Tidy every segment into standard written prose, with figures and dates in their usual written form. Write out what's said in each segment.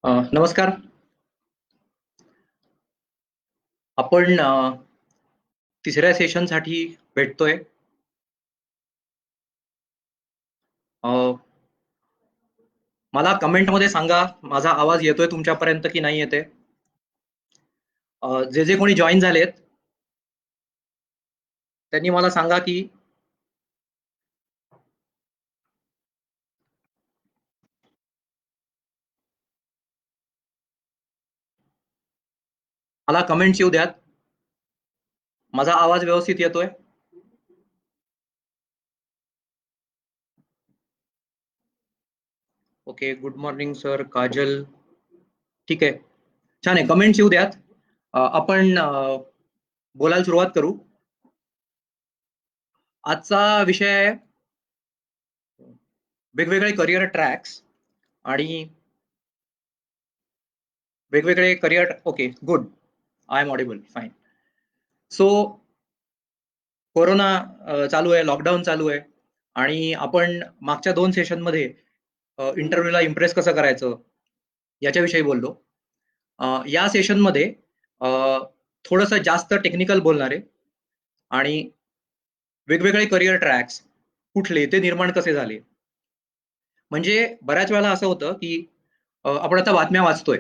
नमस्कार. आपण तिसऱ्या सेशनसाठी भेटतोय. अ, मला कमेंटमध्ये सांगा, माझा आवाज येतोय तुमच्यापर्यंत की नाही येतंय? जे कोणी जॉइन झालेत, त्यांनी मला सांगा की मला कमेंट्स येऊ द्यात. माझा आवाज व्यवस्थित येतोय? Okay. Good morning sir, Kajal. ठीक आहे. छान आहे. कमेंट्स येऊ द्यात. आपण बोलायला सुरुवात करू. आजचा विषय आहे वेगवेगळे करियर ट्रॅक्स आणि वेगवेगळे career. Okay, good. I am audible. Fine. So corona चालू आहे, लॉकडाऊन चालू आहे आणि आपण मागच्या 2 सेशनमध्ये इंटरव्ह्यूला इम्प्रेस कसं करायचं याच्याविषयी बोललो. या सेशनमध्ये थोडंसं जास्त टेक्निकल बोलणार आहे आणि वेगवेगळे करियर ट्रॅक्स कुठले ते निर्माण कसे झाले. म्हणजे बऱ्याच वेळेला असं होतं की आपण आता बातम्या वाचतोय.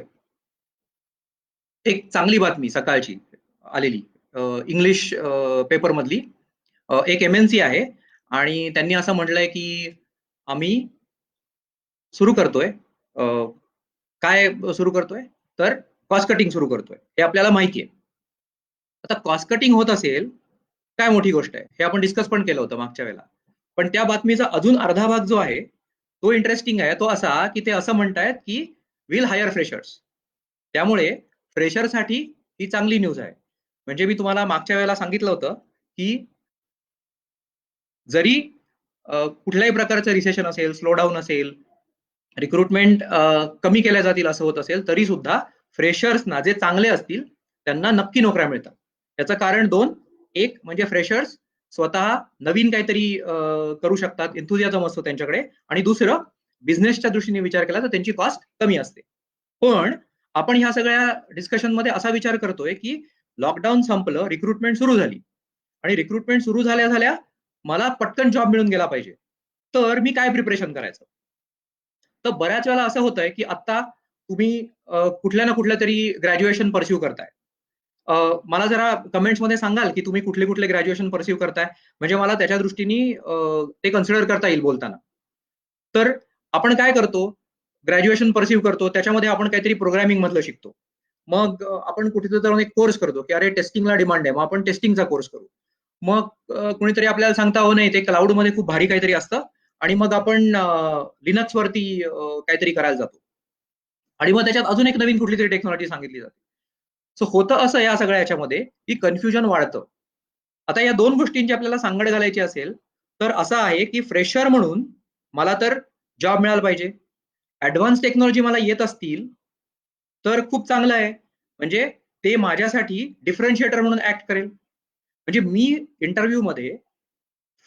एक चांगली बातमी सकाळची आलेली इंग्लिश पेपरमधली. एक एम-एन-सी आहे आणि त्यांनी असं म्हटलंय की आम्ही सुरू करतोय. काय सुरू करतोय? तर कॉस्ट कटिंग सुरू करतोय. हे आपल्याला माहिती आहे. आता कॉस्ट कटिंग होत असेल, काय मोठी गोष्ट आहे. हे आपण डिस्कस पण केलं होतं मागच्या वेळेला. पण त्या बातमीचा अजून अर्धा भाग जो आहे, तो इंटरेस्टिंग आहे. तो असा, की ते असं म्हणतायत, की विल हायर फ्रेशर्स. त्यामुळे फ्रेशरसाठी ही चांगली न्यूज आहे. म्हणजे मी तुम्हाला मागच्या वेळेला सांगितलं होतं, की जरी कुठल्याही प्रकारचं रिसेशन असेल, स्लो डाऊन असेल, रिक्रुटमेंट कमी केल्या जातील असं होत असेल, तरी सुद्धा फ्रेशर्सना जे चांगले असतील, त्यांना नक्की नोकऱ्या मिळतात. याचं कारण 2. एक म्हणजे फ्रेशर्स स्वतः नवीन काहीतरी करू शकतात, एन्थुसियाझम असतो त्यांच्याकडे. आणि दुसरं, बिझनेसच्या दृष्टीने विचार केला तर त्यांची कॉस्ट कमी असते. पण आपण ह्या सगळ्या डिस्कशनमध्ये असा विचार करतोय, की लॉकडाऊन संपलं, रिक्रुटमेंट सुरू झाली आणि रिक्रुटमेंट सुरू झाल्या मला पटकन जॉब मिळून गेला पाहिजे. तर मी काय प्रिपरेशन करायचं? तर बऱ्याच वेळेला असं होतंय, की आता तुम्ही कुठल्या ना कुठल्या तरी ग्रॅज्युएशन पर्स्यू करताय. अ, मला जरा कमेंट्समध्ये सांगाल, की तुम्ही कुठले ग्रॅज्युएशन पर्स्यू करताय? म्हणजे मला त्याच्या दृष्टीने ते कन्सिडर करता येईल बोलताना. तर आपण काय करतो, ग्रॅज्युएशन पर्स्यू करतो, त्याच्यामध्ये आपण काहीतरी प्रोग्रामिंग मधलं शिकतो. मग आपण कुठेतरी जाऊन एक कोर्स करतो, की अरे टेस्टिंगला डिमांड आहे, मग आपण टेस्टिंगचा कोर्स करू. मग कोणीतरी आपल्याला सांगता, "हो नाही, ते क्लाउडमध्ये खूप भारी काहीतरी असतं." आणि मग आपण लिनक्सवरती काहीतरी करायला जातो. आणि मग त्याच्यात अजून एक नवीन कुठलीतरी टेक्नॉलॉजी सांगितली जाते. सो होतं असं या सगळ्या ह्याच्यामध्ये, की कन्फ्युजन वाढतं. आता या 2 गोष्टींची आपल्याला सांगड घालायची असेल, तर असं आहे, की फ्रेशर म्हणून मला तर जॉब मिळाला पाहिजे. ॲडव्हान्स टेक्नॉलॉजी मला येत असतील, तर खूप चांगलं आहे. म्हणजे ते माझ्यासाठी डिफरन्शिएटर म्हणून ॲक्ट करेल. म्हणजे मी इंटरव्ह्यूमध्ये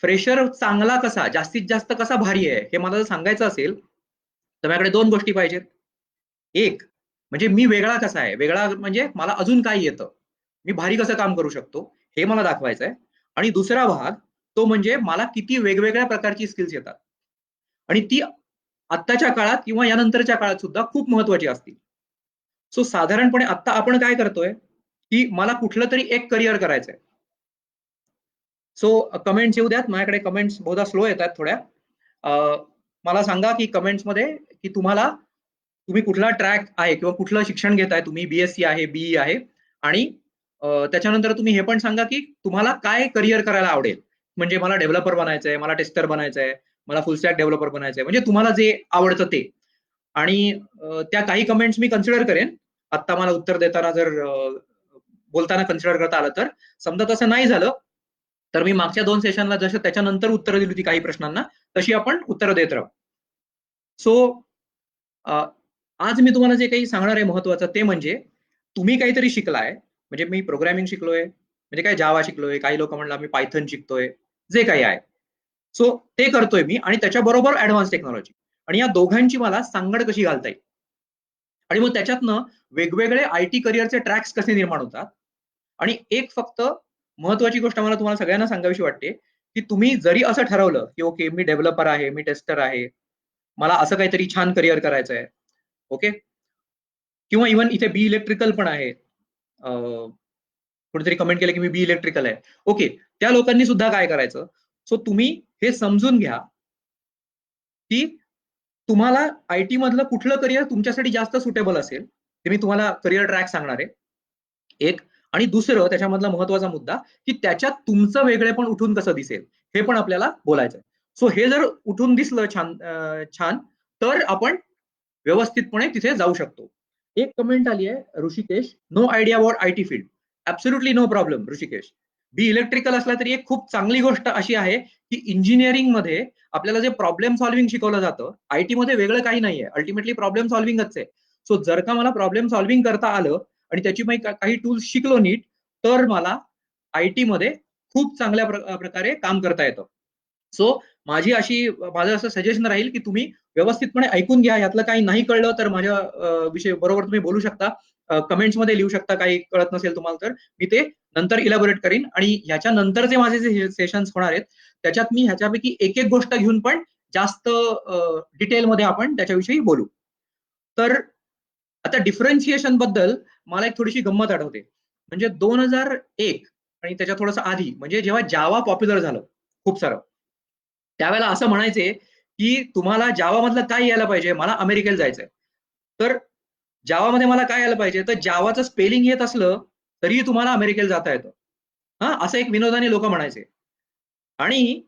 फ्रेशर चांगला कसा, जास्तीत जास्त कसा भारी आहे, हे मला जर सांगायचं असेल, तर माझ्याकडे 2 गोष्टी पाहिजेत. एक म्हणजे मी वेगळा कसा आहे? वेगळा म्हणजे मला अजून काय येतं? मी भारी कसं काम करू शकतो? हे मला दाखवायचं आहे. आणि दुसरा भाग तो म्हणजे मला किती वेगवेगळ्या प्रकारची स्किल्स येतात. आणि ती आत्ताच्या काळात किंवा यानंतरच्या काळात सुद्धा खूप महत्त्वाची असतील. सो साधारणपणे आत्ता आपण काय करतोय, की मला कुठलं तरी एक करियर करायचंय. सो कमेंट्स येऊ द्यात. माझ्याकडे कमेंट्स बहुधा स्लो येतात थोड्या. अ, मला सांगा, की कमेंट्समध्ये की तुम्ही कुठला ट्रॅक आहे किंवा कुठलं शिक्षण घेताय तुम्ही, बी-एस-सी आहे, बी-ई आहे आणि त्याच्यानंतर तुम्ही हे पण सांगा, की तुम्हाला काय करियर करायला आवडेल? म्हणजे मला डेव्हलपर बनायचंय, मला टेस्टर बनायचंय, मला फुल स्टॅक डेव्हलपर बनायचंय. म्हणजे तुम्हाला जे आवडतं ते. आणि त्या काही कमेंट्स मी कन्सिडर करेन. आत्ता मला उत्तर देताना जर बोलताना कन्सिडर करता आलं तर. समजा तसं नाही झालं, तर मी मागच्या 2 सेशनला जसं त्याच्यानंतर उत्तरं दिली होती काही प्रश्नांना, तशी आपण उत्तरं देत राहू. सो आज मी तुम्हाला जे काही सांगणार आहे महत्त्वाचं ते म्हणजे, तुम्ही काहीतरी शिकलाय, म्हणजे मी प्रोग्रामिंग शिकलोय, म्हणजे काय जावा शिकलोय, काही लोकं म्हणलं मी पायथन शिकतोय, जे काही आहे. सो ते करतोय मी आणि त्याच्याबरोबर ॲडव्हान्स टेक्नॉलॉजी आणि या दोघांची मला सांगड कशी घालता येईल. आणि मग त्याच्यातनं वेगवेगळे IT करिअरचे ट्रॅक्स कसे निर्माण होतात. आणि एक फक्त महत्वाची गोष्ट मला तुम्हाला सगळ्यांना सांगावीशी वाटते, की तुम्ही जरी असं ठरवलं, की ओके मी डेव्हलपर आहे, मी टेस्टर आहे, मला असं काहीतरी छान करिअर करायचं आहे. ओके. किंवा इव्हन इथे बी इलेक्ट्रिकल पण आहे. कोणीतरी कमेंट केलं की मी बी इलेक्ट्रिकल आहे. ओके. त्या लोकांनी सुद्धा काय करायचं? सो तुम्ही हे समजून घ्या, की तुम्हाला IT मधलं कुठलं करिअर तुमच्यासाठी जास्त सुटेबल असेल. ते मी तुम्हाला करिअर ट्रॅक सांगणार आहे. एक. आणि दुसरं त्याच्यामधला महत्वाचा मुद्दा, की त्याच्यात तुमचं वेगळेपण उठून कसं दिसेल, हे पण आपल्याला बोलायचं आहे. सो हे जर उठून दिसलं छान, तर आपण व्यवस्थितपणे तिथे जाऊ शकतो. एक कमेंट आली आहे Rishikesh, no idea about IT field. Absolutely no problem Rishikesh. B electrical असला तरी एक खूप चांगली गोष्ट अशी आहे, की इंजिनिअरिंग मध्ये आपल्याला जे प्रॉब्लेम सॉल्व्हिंग शिकवलं जातं, IT मध्ये वेगळं काही नाहीये. अल्टिमेटली प्रॉब्लेम सॉल्व्हिंगच आहे. सो जर का मला प्रॉब्लेम सॉल्व्हिंग करता आलं आणि त्याची मी काही टूल्स शिकलो नीट, तर मला IT मध्ये खूप चांगल्या प्रकारे काम करता येतं. सो माझं असं सजेशन राहील, की तुम्ही व्यवस्थितपणे ऐकून घ्या. यातलं काही नाही कळलं तर माझ्या विषयी बरोबर तुम्ही बोलू शकता. कमेंट्समध्ये लिहू शकता. काही कळत नसेल तुम्हाला तर मी ते नंतर इलॅबोरेट करीन आणि ह्याच्या नंतरचे माझे जे सेशन्स होणार आहेत, त्याच्यात मी ह्याच्यापैकी एक एक गोष्ट घेऊन पण जास्त डिटेलमध्ये आपण त्याच्याविषयी बोलू. तर आता डिफरन्शिएशन बद्दल मला एक थोडीशी गंमत आठवते. म्हणजे 2001 आणि त्याच्या थोडंसं आधी म्हणजे जेव्हा जावा पॉप्युलर झालं खूप सारं, त्यावेळेला असं म्हणायचे, की तुम्हाला जावा मधलं काय यायला पाहिजे? मला अमेरिकेला जायचंय. तर जावामध्ये मला काय यायला पाहिजे? तर जावाचं स्पेलिंग येत असलं, तरीही तुम्हाला अमेरिकेला जाता येतं. हां, असं एक विनोदाने लोकं म्हणायचे. आणि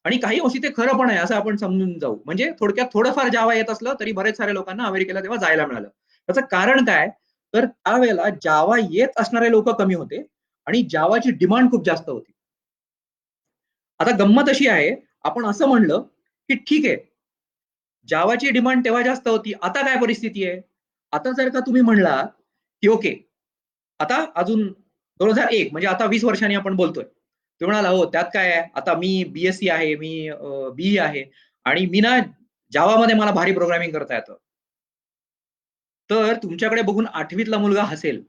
आणि काही अंशी ते खरं पण आहे असं आपण समजून जाऊ. म्हणजे थोडक्यात थोडंफार जावा येत असलं, तरी बरेच साऱ्या लोकांना अमेरिकेला तेव्हा जायला मिळालं. त्याचं कारण काय? तर त्यावेळेला जावा येत असणारे लोकं कमी होते आणि जावाची डिमांड खूप जास्त होती. आता गंमत अशी आहे, आपण असं म्हणलं, की ठीक आहे, जावाची डिमांड तेव्हा जास्त होती. आता काय परिस्थिती आहे? आता जर का तुम्ही म्हणला, की ओके, आता अजून 2001 म्हणजे आता 20 वर्षांनी आपण बोलतोय. तो म्हणाला, "हो, त्यात काय आहे? आता मी BSc आहे, मी BE आहे आणि मी ना जावामध्ये मला भारी प्रोग्रामिंग करता येतं." तर तुमच्याकडे बघून 8वीतला मुलगा हसेल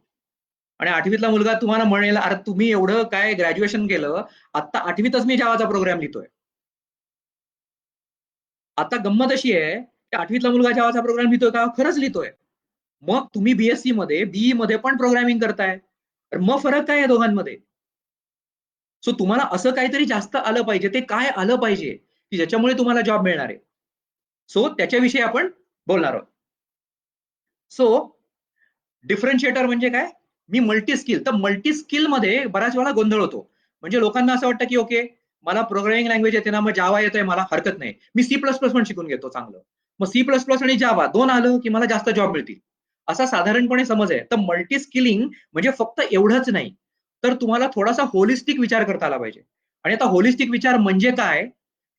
आणि 8वीतला मुलगा तुम्हाला म्हणेल, "अरे, तुम्ही एवढं काय ग्रॅज्युएशन केलं, आता 8वीतच मी जावाचा प्रोग्राम लिहितोय." आता गंमत अशी आहे, की 8वीतला मुलगा जावाचा प्रोग्राम लिहितोय का? खरंच लिहितोय. मग तुम्ही BSc मध्ये, BE मध्ये पण प्रोग्रामिंग करताय. तर मग फरक काय आहे दोघांमध्ये? सो तुम्हाला असं काहीतरी जास्त आलं पाहिजे. ते काय आलं पाहिजे, की ज्याच्यामुळे तुम्हाला जॉब मिळणार आहे. सो त्याच्याविषयी आपण बोलणार आहोत. सो डिफरन्शिएटर म्हणजे काय? मी मल्टी स्किल. तर मल्टी स्किलमध्ये बऱ्याच वेळा गोंधळ होतो. म्हणजे लोकांना असं वाटतं, की ओके, मला प्रोग्रामिंग लँग्वेज येते ना, मग जावा येतोय मला हरकत नाही. मी C++ पण शिकून घेतो चांगलं. मग C++ आणि जावा 2 आलं, की मला जास्त जॉब मिळतील. असा साधारणपणे समज आहे. तर मल्टी स्किलिंग म्हणजे फक्त एवढंच नाही. तर तुम्हाला थोडासा होलिस्टिक विचार करता आला पाहिजे. आणि आता होलिस्टिक विचार म्हणजे काय?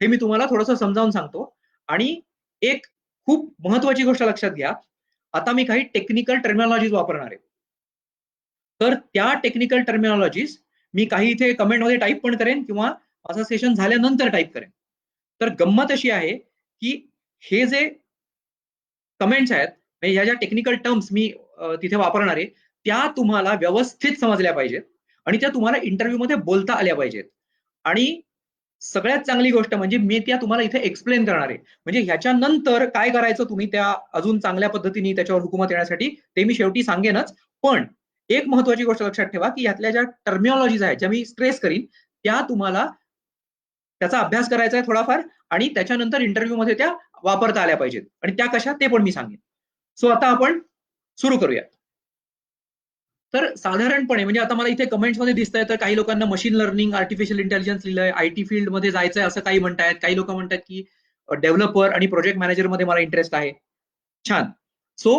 हे मी तुम्हाला थोडंसं समजावून सांगतो. आणि एक खूप महत्वाची गोष्ट लक्षात घ्या. आता मी काही टेक्निकल टर्मिनॉलॉजीज वापरणार आहे. तर त्या टेक्निकल टर्मिनॉलॉजीज मी काही इथे कमेंटमध्ये टाइप पण करेन किंवा माझं सेशन झाल्यानंतर टाइप करेन. तर गंमत अशी आहे, की हे जे कमेंट्स आहेत, म्हणजे ह्या ज्या टेक्निकल टर्म्स मी तिथे वापरणार आहे, त्या तुम्हाला व्यवस्थित समजल्या पाहिजेत आणि त्या तुम्हाला इंटरव्ह्यूमध्ये बोलता आल्या पाहिजेत. आणि सगळ्यात चांगली गोष्ट म्हणजे मी त्या तुम्हाला इथे एक्सप्लेन करणार आहे. म्हणजे ह्याच्यानंतर काय करायचं तुम्ही त्या अजून चांगल्या पद्धतीने त्याच्यावर हुकूमत येण्यासाठी ते मी शेवटी सांगेनच. पण एक महत्वाची गोष्ट लक्षात ठेवा, की यातल्या ज्या टर्मिनॉलॉजीज आहेत, ज्या मी स्ट्रेस करीन, त्या तुम्हाला त्याचा अभ्यास करायचा आहे थोडाफार आणि त्याच्यानंतर इंटरव्ह्यूमध्ये त्या वापरता आल्या पाहिजेत आणि त्या कशा ते पण मी सांगेन. सो आता आपण सुरू करूया. तर साधारणपणे म्हणजे आता मला इथे कमेंट्समध्ये दिसतंय तर काही लोकांना मशीन लर्निंग, आर्टिफिशियल इंटेलिजन्स लिहिलंय, IT फील्डमध्ये जायचंय असं काही म्हणतायत. काही लोकं म्हणतात की डेव्हलपर आणि प्रोजेक्ट मॅनेजरमध्ये मला इंटरेस्ट आहे. छान. सो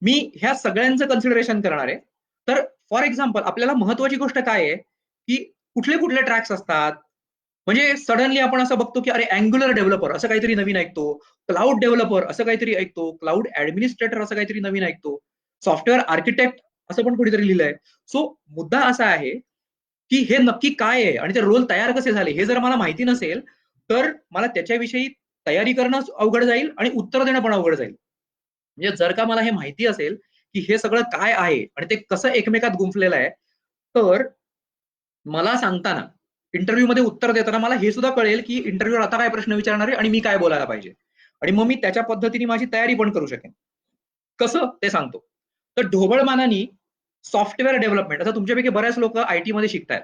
मी ह्या सगळ्यांचं कन्सिडरेशन करणार आहे. तर फॉर एक्झाम्पल आपल्याला महत्वाची गोष्ट काय आहे, की कुठले-कुठले ट्रॅक्स असतात. म्हणजे सडनली आपण असं बघतो, की अरे अँग्युलर डेव्हलपर असं काहीतरी नवीन ऐकतो. क्लाउड डेव्हलपर असं काहीतरी ऐकतो. क्लाउड ॲडमिनिस्ट्रेटर असं काहीतरी नवीन ऐकतो. सॉफ्टवेअर आर्किटेक्ट असं पण कुठेतरी लिहिलंय. सो मुद्दा असा आहे, की हे नक्की काय आहे आणि ते रोल तयार कसे झाले हे जर मला माहिती नसेल, तर मला त्याच्याविषयी तयारी करणं अवघड जाईल आणि उत्तर देणं पण अवघड जाईल. म्हणजे जर का मला हे माहिती असेल, की हे सगळं काय आहे आणि ते कसं एकमेकात गुंफलेलं आहे. तर मला सांगताना इंटरव्ह्यू मध्ये उत्तर देताना मला हे सुद्धा कळेल की इंटरव्ह्यूवर आता काय प्रश्न विचारणार आहे आणि मी काय बोलायला पाहिजे, आणि मग मी त्याच्या पद्धतीने माझी तयारी पण करू शकेन. कसं ते सांगतो. तर ढोबळमानाने सॉफ्टवेअर डेव्हलपमेंट, आता तुमच्यापैकी बऱ्याच लोक आयटी मध्ये शिकतायत,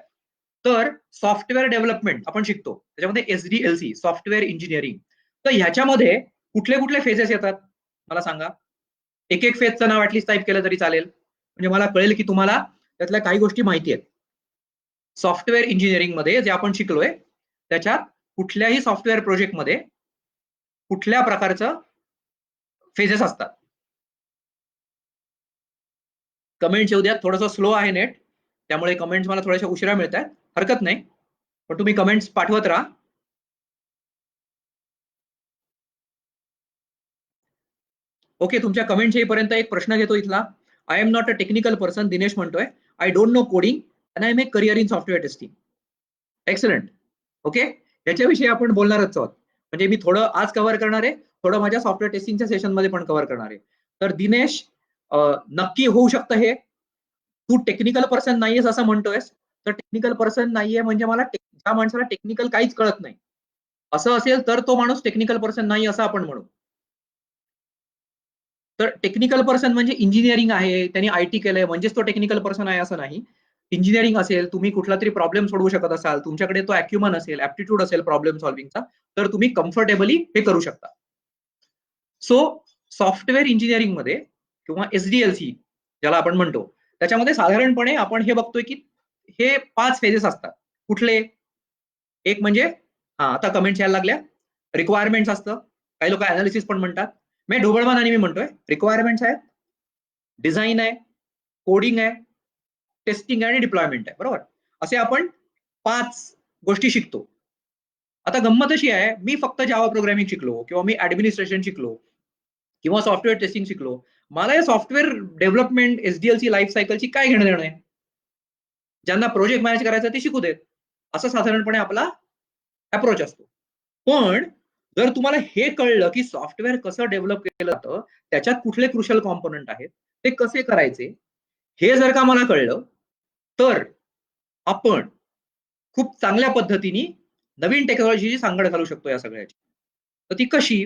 तर सॉफ्टवेअर डेव्हलपमेंट आपण शिकतो, त्याच्यामध्ये SDLC सॉफ्टवेअर इंजिनिअरिंग. तर ह्याच्यामध्ये कुठले कुठले फेजेस येतात मला सांगा. एक एक फेजचं नाव ऍटलीस्ट टाईप केलं तरी चालेल, म्हणजे मला कळेल की तुम्हाला त्यातल्या काही गोष्टी माहिती आहेत. सॉफ्टवेअर इंजिनिअरिंग मध्ये जे आपण शिकलोय त्याच्यात कुठल्याही सॉफ्टवेअर प्रोजेक्टमध्ये कुठल्या प्रकारचं फेजेस असतात. कमेंट्स येऊ द्या, थोडंसं स्लो आहे नेट, त्यामुळे कमेंट्स मला थोड्याशा उशिरा मिळत आहेत, हरकत नाही, पण तुम्ही कमेंट्स पाठवत राहा. ओके, तुमच्या कमेंट्स येईपर्यंत एक प्रश्न घेतो इथला. I am not a technical person, Dinesh म्हणतोय. I don't know coding and I make career in software testing. Excellent. Okay, याच्याविषयी आपण बोलणारच आहोत. म्हणजे मी थोडं आज कव्हर करणार आहे, थोडं माझ्या सॉफ्टवेअर टेस्टिंगच्या सेशन मध्ये पण कव्हर करणार आहे. तर दिनेश, नक्की होऊ शकतं हे. तू टेक्निकल पर्सन नाहीयेस असं म्हणतोयस, तर टेक्निकल पर्सन नाहीये म्हणजे मला ज्या माणसाला टेक्निकल काहीच कळत नाही असं असेल तर तो माणूस टेक्निकल पर्सन नाही असं आपण म्हणू. तर टेक्निकल पर्सन म्हणजे इंजिनिअरिंग आहे, त्यांनी आयटी केलंय म्हणजेच तो टेक्निकल पर्सन आहे असं नाही. इंजिनिअरिंग असेल, तुम्ही कुठला तरी प्रॉब्लेम सोडवू शकत असाल, तुमच्याकडे तो अॅक्युमन असेल, ऍप्टिट्यूड असेल प्रॉब्लेम सॉल्व्हिंगचा, तर तुम्ही कम्फर्टेबली हे करू शकता. सो सॉफ्टवेअर इंजिनिअरिंग मध्ये किंवा SDLC ज्याला आपण म्हणतो, त्याच्यामध्ये साधारणपणे आपण हे बघतोय की हे 5 फेजेस असतात. कुठले? एक म्हणजे, आता कमेंट्स यायला लागल्या, रिक्वायरमेंट्स असतं, काही लोक अनालिसिस पण म्हणतात. मी ढोबळमान आणि मी म्हणतोय रिक्वायरमेंट्स आहेत, डिझाईन आहे, कोडिंग आहे, टेस्टिंग आहे आणि डिप्लॉयमेंट आहे. बरोबर, असे आपण 5 गोष्टी शिकतो. आता गंमत अशी आहे, मी फक्त जावा प्रोग्रामिंग शिकलो किंवा मी ऍडमिनिस्ट्रेशन शिकलो किंवा सॉफ्टवेअर टेस्टिंग शिकलो, मला या सॉफ्टवेअर डेव्हलपमेंट SDLC लाईफ सायकलची काय घेणं देणं आहे. ज्यांना प्रोजेक्ट मॅनेज करायचा ते शिकू देत, असं साधारणपणे आपला अप्रोच असतो. पण जर तुम्हाला हे कळलं की सॉफ्टवेअर कसं डेव्हलप केलं जातं, त्याच्यात कुठले क्रुशियल कॉम्पोनंट आहेत, ते कसे करायचे, हे जर का मला कळलं, तर आपण खूप चांगल्या पद्धतीने नवीन टेक्नॉलॉजीची सांगड घालू शकतो या सगळ्याची. तर ती कशी?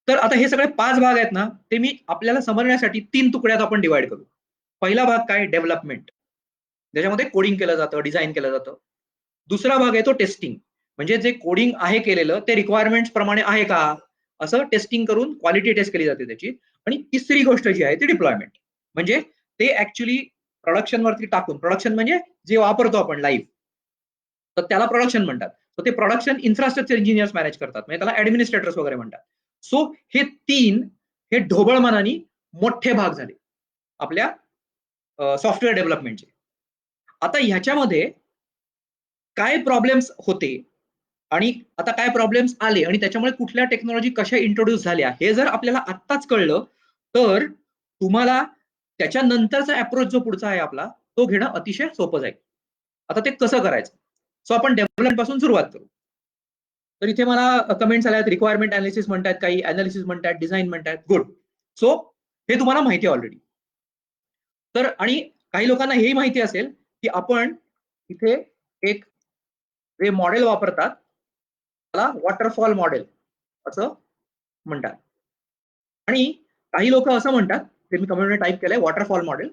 तर आता हे सगळे 5 भाग आहेत ना, ते मी आपल्याला समजण्यासाठी 3 तुकड्यात आपण डिवाइड करू. पहिला भाग काय? डेव्हलपमेंट, ज्याच्यामध्ये कोडिंग केलं जातं, डिझाइन केलं जातं. दुसरा भाग आहे तो टेस्टिंग, म्हणजे जे कोडिंग आहे केलेलं ते रिक्वायरमेंट्स प्रमाणे आहे का, असं टेस्टिंग करून क्वालिटी टेस्ट केली जाते त्याची. आणि तिसरी गोष्ट जी आहे ती डिप्लॉयमेंट, म्हणजे ते ऍक्च्युली प्रोडक्शन वरती टाकून, प्रोडक्शन म्हणजे जे वापरतो आपण लाईव्ह, तर त्याला प्रोडक्शन म्हणतात. तर ते प्रोडक्शन इन्फ्रास्ट्रक्चर इंजिनियर्स मॅनेज करतात, म्हणजे त्याला ऍडमिनिस्ट्रेटर्स वगैरे म्हणतात. सो हे 3 हे ढोबळमानाने मोठे भाग झाले आपल्या सॉफ्टवेअर डेव्हलपमेंटचे. आता ह्याच्यामध्ये काय प्रॉब्लेम्स होते आणि आता काय प्रॉब्लेम्स आले आणि त्याच्यामुळे कुठल्या टेक्नॉलॉजी कशा इंट्रोड्यूस झाल्या, हे जर आपल्याला आत्ताच कळलं, तर तुम्हाला त्याच्यानंतरचा अप्रोच जो पुढचा आहे आपला, तो घेणं अतिशय सोपं जाईल. आता ते कसं करायचं? सो आपण डेव्हलपमेंट पासून सुरुवात करू. तर इथे मला कमेंट्स आल्यात, रिक्वायरमेंट अनालिसिस म्हणतात, काही अनालिसिस म्हणतात, डिझाईन म्हणतात. गुड. सो हे तुम्हाला माहिती आहे ऑलरेडी. तर आणि काही लोकांना हेही माहिती असेल की आपण इथे एक जे मॉडेल वापरतात त्याला वॉटरफॉल मॉडेल असं म्हणतात. आणि काही लोक असं म्हणतात, ते मी कमेंटमध्ये टाईप केलंय वॉटरफॉल मॉडेल.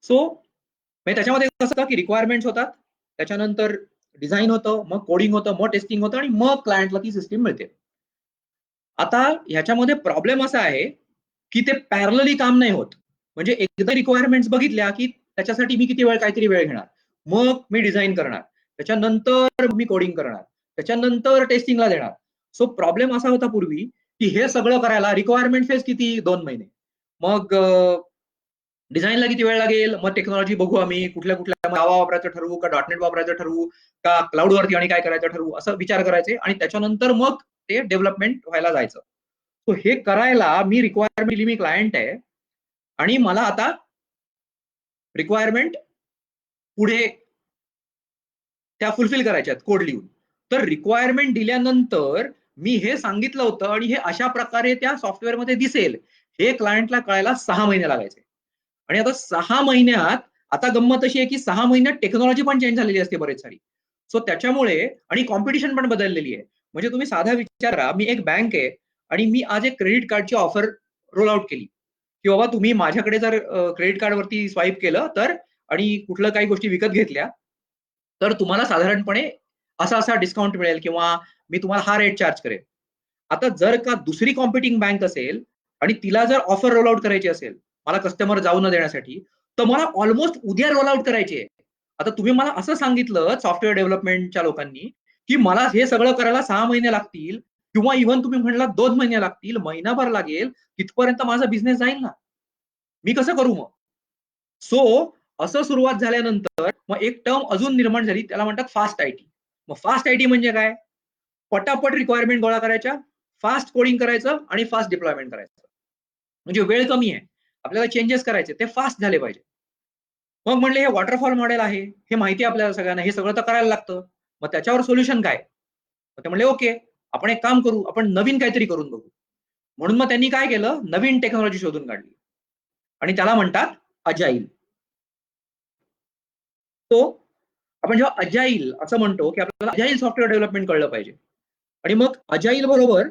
सो त्याच्यामध्ये कसं असतं की रिक्वायरमेंट्स होतात, त्याच्यानंतर डिझाईन होतं, मग कोडिंग होतं, मग टेस्टिंग होतं आणि मग क्लायंटला ती सिस्टीम मिळते. आता ह्याच्यामध्ये प्रॉब्लेम असा आहे की ते पॅरलली काम नाही होत. म्हणजे एकदा रिक्वायरमेंट्स बघितल्या की त्याच्यासाठी मी किती वेळ, काहीतरी वेळ घेणार, मग मी डिझाईन करणार, त्याच्यानंतर मी कोडिंग करणार, त्याच्यानंतर टेस्टिंगला देणार. सो प्रॉब्लेम असा होता पूर्वी की हे सगळं करायला रिक्वायरमेंट फेज किती, 2 महिने, मग डिझाईनला किती वेळ लागेल, मग टेक्नॉलॉजी बघू आम्ही कुठल्या कुठल्या जावा वापरायचं ठरवू का, डॉटनेट वापरायचं ठरवू का, क्लाउड वरती आणि काय करायचं ठरवू, असं विचार करायचे आणि त्याच्यानंतर मग ते डेव्हलपमेंट व्हायला जायचं. सो हे करायला मी रिक्वायरमेंट दिली, मी क्लायंट आहे आणि मला आता रिक्वायरमेंट पुढे त्या फुलफिल करायच्या आहेत कोड लिहून. तर रिक्वायरमेंट दिल्यानंतर मी हे सांगितलं होतं आणि हे अशा प्रकारे त्या सॉफ्टवेअरमध्ये दिसेल, हे क्लायंटला कळायला 6 महिने लागायचे. आणि आता 6 महिन्यात आता गंमत अशी आहे की 6 महिन्यात टेक्नॉलॉजी पण चेंज झालेली असते बरेच सारी. सो त्याच्यामुळे आणि कॉम्पिटिशन पण बदललेली आहे. म्हणजे तुम्ही साधा विचार करा, मी एक बँक आहे आणि मी आज एक क्रेडिट कार्डची ऑफर रोल आउट केली, की बाबा तुम्ही माझ्याकडे जर क्रेडिट कार्डवरती स्वाईप केलं तर आणि कुठलं काही गोष्टी विकत घेतल्या, तर तुम्हाला साधारणपणे असा-असा डिस्काउंट मिळेल किंवा मी तुम्हाला हा रेट चार्ज करेल. आता जर का दुसरी कॉम्पिटिंग बँक असेल आणि तिला जर ऑफर रोल आउट करायची असेल, मला कस्टमर जाऊ न देण्यासाठी, तर मला ऑलमोस्ट उद्या रोल आउट करायची आहे. आता तुम्ही मला असं सांगितलं सॉफ्टवेअर डेव्हलपमेंटच्या लोकांनी, की मला हे सगळं करायला 6 महिने लागतील किंवा इव्हन तुम्ही म्हणलात 2 महिने लागतील, महिनाभर लागेल, तिथपर्यंत माझा बिझनेस जाईल ना. मी कसं करू मग? सो असं सुरुवात झाल्यानंतर मग एक टर्म अजून निर्माण झाली, त्याला म्हणतात फास्ट आयटी. मग फास्ट आयटी म्हणजे काय? पटापट रिक्वायरमेंट गोळा करायच्या, फास्ट कोडिंग करायचं आणि फास्ट डिप्लॉयमेंट करायचं. म्हणजे वेळ कमी आहे. आपल्याला चेंजेस करायचे, ते फास्ट झाले पाहिजे. मग म्हणले हे वॉटरफॉल मॉडेल आहे. हे माहिती आहे आपल्याला सगळ्यांना. हे सगळं तर करायला लागतं. मग त्याच्यावर सोल्युशन काय? मग ते म्हणले, "ओके, आपण एक काम करू. आपण नवीन काहीतरी करून बघू." म्हणून मग त्यांनी काय केलं? नवीन टेक्नॉलॉजी शोधून काढली आणि त्याला म्हणतात अजाईल. तो आपण जेव्हा अजाईल असं म्हणतो, की आपल्याला अजाईल सॉफ्टवेअर डेव्हलपमेंट कळलं पाहिजे. आणि मग अजाईल बरोबर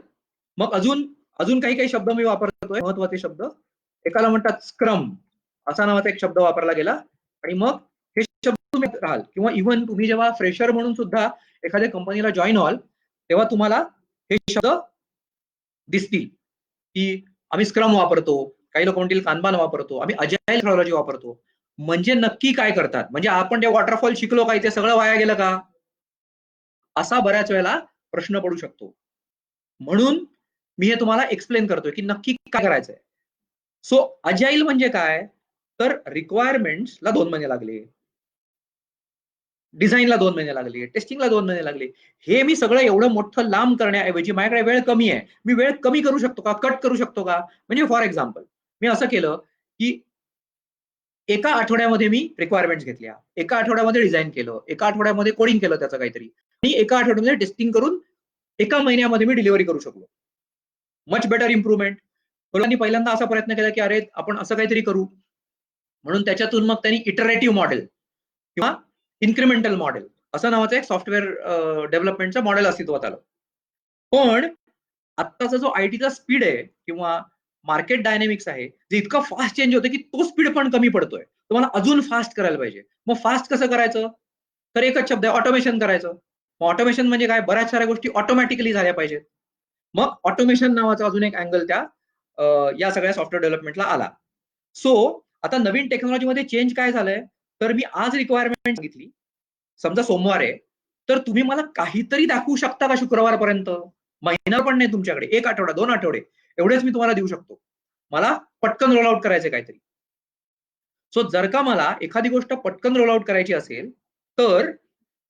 मग अजून अजून काही-काही शब्द मी वापरतोय महत्त्वाचे शब्द. एकाला म्हणतात स्क्रम असा नावाचा एक शब्द वापरला गेला आणि मग हे शब्द तुम्ही राहाल किंवा इव्हन तुम्ही जेव्हा फ्रेशर म्हणून सुद्धा एखाद्या कंपनीला जॉइन व्हाल, तेव्हा तुम्हाला हे शब्द दिसतील, की आम्ही स्क्रम वापरतो, काही लोक म्हणतील कान्बान वापरतो, आम्ही अजाईल मेथोडॉलॉजी वापरतो. म्हणजे नक्की काय करतात? म्हणजे आपण ते वॉटरफॉल शिकलो काय? ते सगळं वाया गेलं का? असा बऱ्याच वेळेला प्रश्न पडू शकतो. म्हणून मी हे तुम्हाला एक्सप्लेन करतोय, की नक्की काय करायचंय. सो अजाईल म्हणजे काय? तर रिक्वायरमेंट्सला 2 महिने लागले. डिझाइनला 2 महिने लागले, टेस्टिंगला 2 महिने लागले. हे मी सगळं एवढं मोठं लांब करण्याऐवजी माझ्याकडे वेळ कमी आहे. मी वेळ कमी करू शकतो का? कट करू शकतो का? म्हणजे फॉर एक्झाम्पल मी असं केलं, की एका आठवड्यामध्ये मी रिक्वायरमेंट्स घेतल्या. एका आठवड्यामध्ये डिझाइन केलं. एका आठवड्यामध्ये कोडिंग केलं त्याचं काहीतरी आणि एका आठवड्यामध्ये टेस्टिंग करून एका महिन्यामध्ये मी डिलिव्हरी करू शकलो. Much better improvement. मुलांनी पहिल्यांदा असा प्रयत्न केला, की अरे आपण असं काहीतरी करू. म्हणून त्याच्यातून मग त्यांनी इटरेटिव्ह मॉडेल किंवा इन्क्रिमेंटल मॉडेल असं नावाचं एक सॉफ्टवेअर डेव्हलपमेंटचं मॉडेल अस्तित्वात आलं. पण आत्ताचा जो आयटीचा स्पीड आहे किंवा मार्केट डायनॅमिक्स आहे, जे इतकं फास्ट चेंज होतं, की तो स्पीड पण कमी पडतोय. तुम्हाला अजून फास्ट करायला पाहिजे. मग फास्ट कसं करायचं? तर एकच शब्द आहे ऑटोमेशन करायचं. मग ऑटोमेशन म्हणजे काय? बऱ्याच साऱ्या गोष्टी ऑटोमॅटिकली झाल्या पाहिजेत. मग ऑटोमेशन नावाचा अजून एक अँगल त्या या सगळ्या सॉफ्टवेअर डेव्हलपमेंटला आला. सो आता नवीन टेक्नॉलॉजीमध्ये चेंज काय झालंय? तर मी आज रिक्वायरमेंट सांगितली. समजा सोमवार आहे, तर तुम्ही मला काहीतरी दाखवू शकता का शुक्रवारपर्यंत? महिना पण नाही तुमच्याकडे. 1 आठवडा, 2 आठवडे एवढेच मी तुम्हाला देऊ शकतो. मला पटकन रोल आउट करायचंय काहीतरी. सो जर का मला एखादी गोष्ट पटकन रोल आउट करायची असेल, तर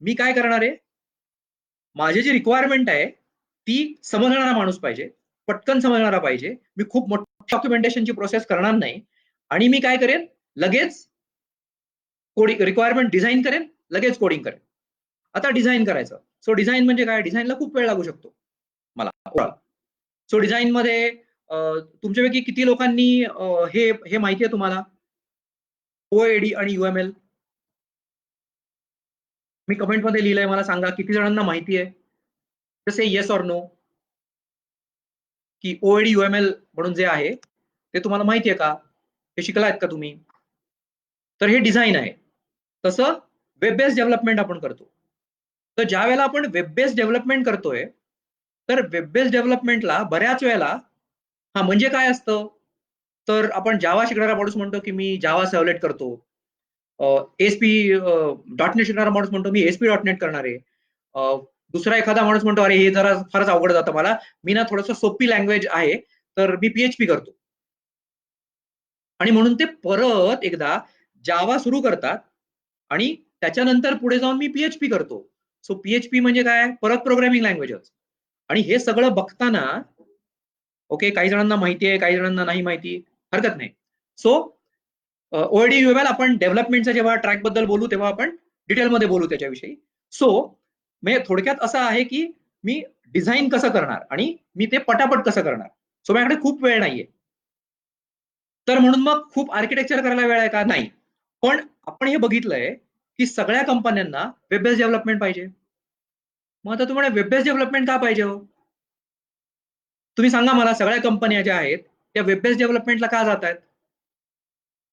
मी काय करणार आहे? माझी जी रिक्वायरमेंट आहे, ती समजणारा माणूस पाहिजे. पटकन समजणारा पाहिजे. मी खूप मोठी डॉक्युमेंटेशनची प्रोसेस करणार नाही आणि मी काय करेन, लगेच कोडिंग रिक्वायरमेंट डिझाइन करेन, लगेच कोडिंग करेन. आता डिझाइन करायचं. सो डिझाइन म्हणजे काय? डिझाइनला खूप वेळ लागू शकतो मला. सो डिझाइनमध्ये तुमच्यापैकी किती लोकांनी हे माहिती आहे तुम्हाला? ओ-ए-डी आणि यू-एम-एल? मी कमेंटमध्ये लिहिलंय मला सांगा किती जणांना माहिती आहे? Just say yes or no की ओ-ए-डी, यू-एम-एल म्हणून जे आहे, ते तुम्हाला माहिती आहे का? हे शिकलात का तुम्ही? तर हे डिझाइन आहे. तसं वेब बेस्ड डेव्हलपमेंट आपण करतो. तर ज्यावेळेला आपण वेब बेस्ड डेव्हलपमेंट करतोय, तर वेब बेस्ड डेव्हलपमेंटला बऱ्याच वेळेला हां, म्हणजे काय असतं? तर आपण जावा शिकणारा माणूस म्हणतो, की मी जावा सर्व्हलेट करतो. एस-पी .NET शिकणारा माणूस म्हणतो, मी ASP.NET करणार आहे. अ, दुसरा एखादा माणूस म्हणतो, "अरे, हे जरा फारच अवघड जातं मला. मी ना थोडंसं सोपी लँग्वेज आहे, तर मी PHP करतो." आणि म्हणून ते परत एकदा जावा सुरू करतात आणि त्याच्यानंतर पुढे जाऊन मी PHP करतो. सो PHP म्हणजे काय? परत प्रोग्रामिंग लँग्वेजच. आणि हे सगळं बघताना ओके, काही जणांना माहिती आहे, काही जणांना नाही माहिती, हरकत नाही. सो ओ-डी यू-एम-एल आपण डेव्हलपमेंटच्या जेव्हा ट्रॅकबद्दल बोलू, तेव्हा आपण डिटेलमध्ये बोलू त्याच्याविषयी. सो म्हणजे थोडक्यात असं आहे, की मी डिझाइन कसं करणार आणि मी ते पटापट कसं करणार. सो माझ्याकडे खूप वेळ नाहीये. तर म्हणून मग खूप आर्किटेक्चर करायला वेळ आहे का? नाही. पण आपण हे बघितलंय की सगळ्या कंपन्यांना वेब बेस्ड डेव्हलपमेंट पाहिजे. मग आता तुम्हाला वेब बेस्ड डेव्हलपमेंट का पाहिजे हो? तुम्ही सांगा मला, सगळ्या कंपन्या ज्या आहेत त्या वेब बेस्ड डेव्हलपमेंटला का जात आहेत?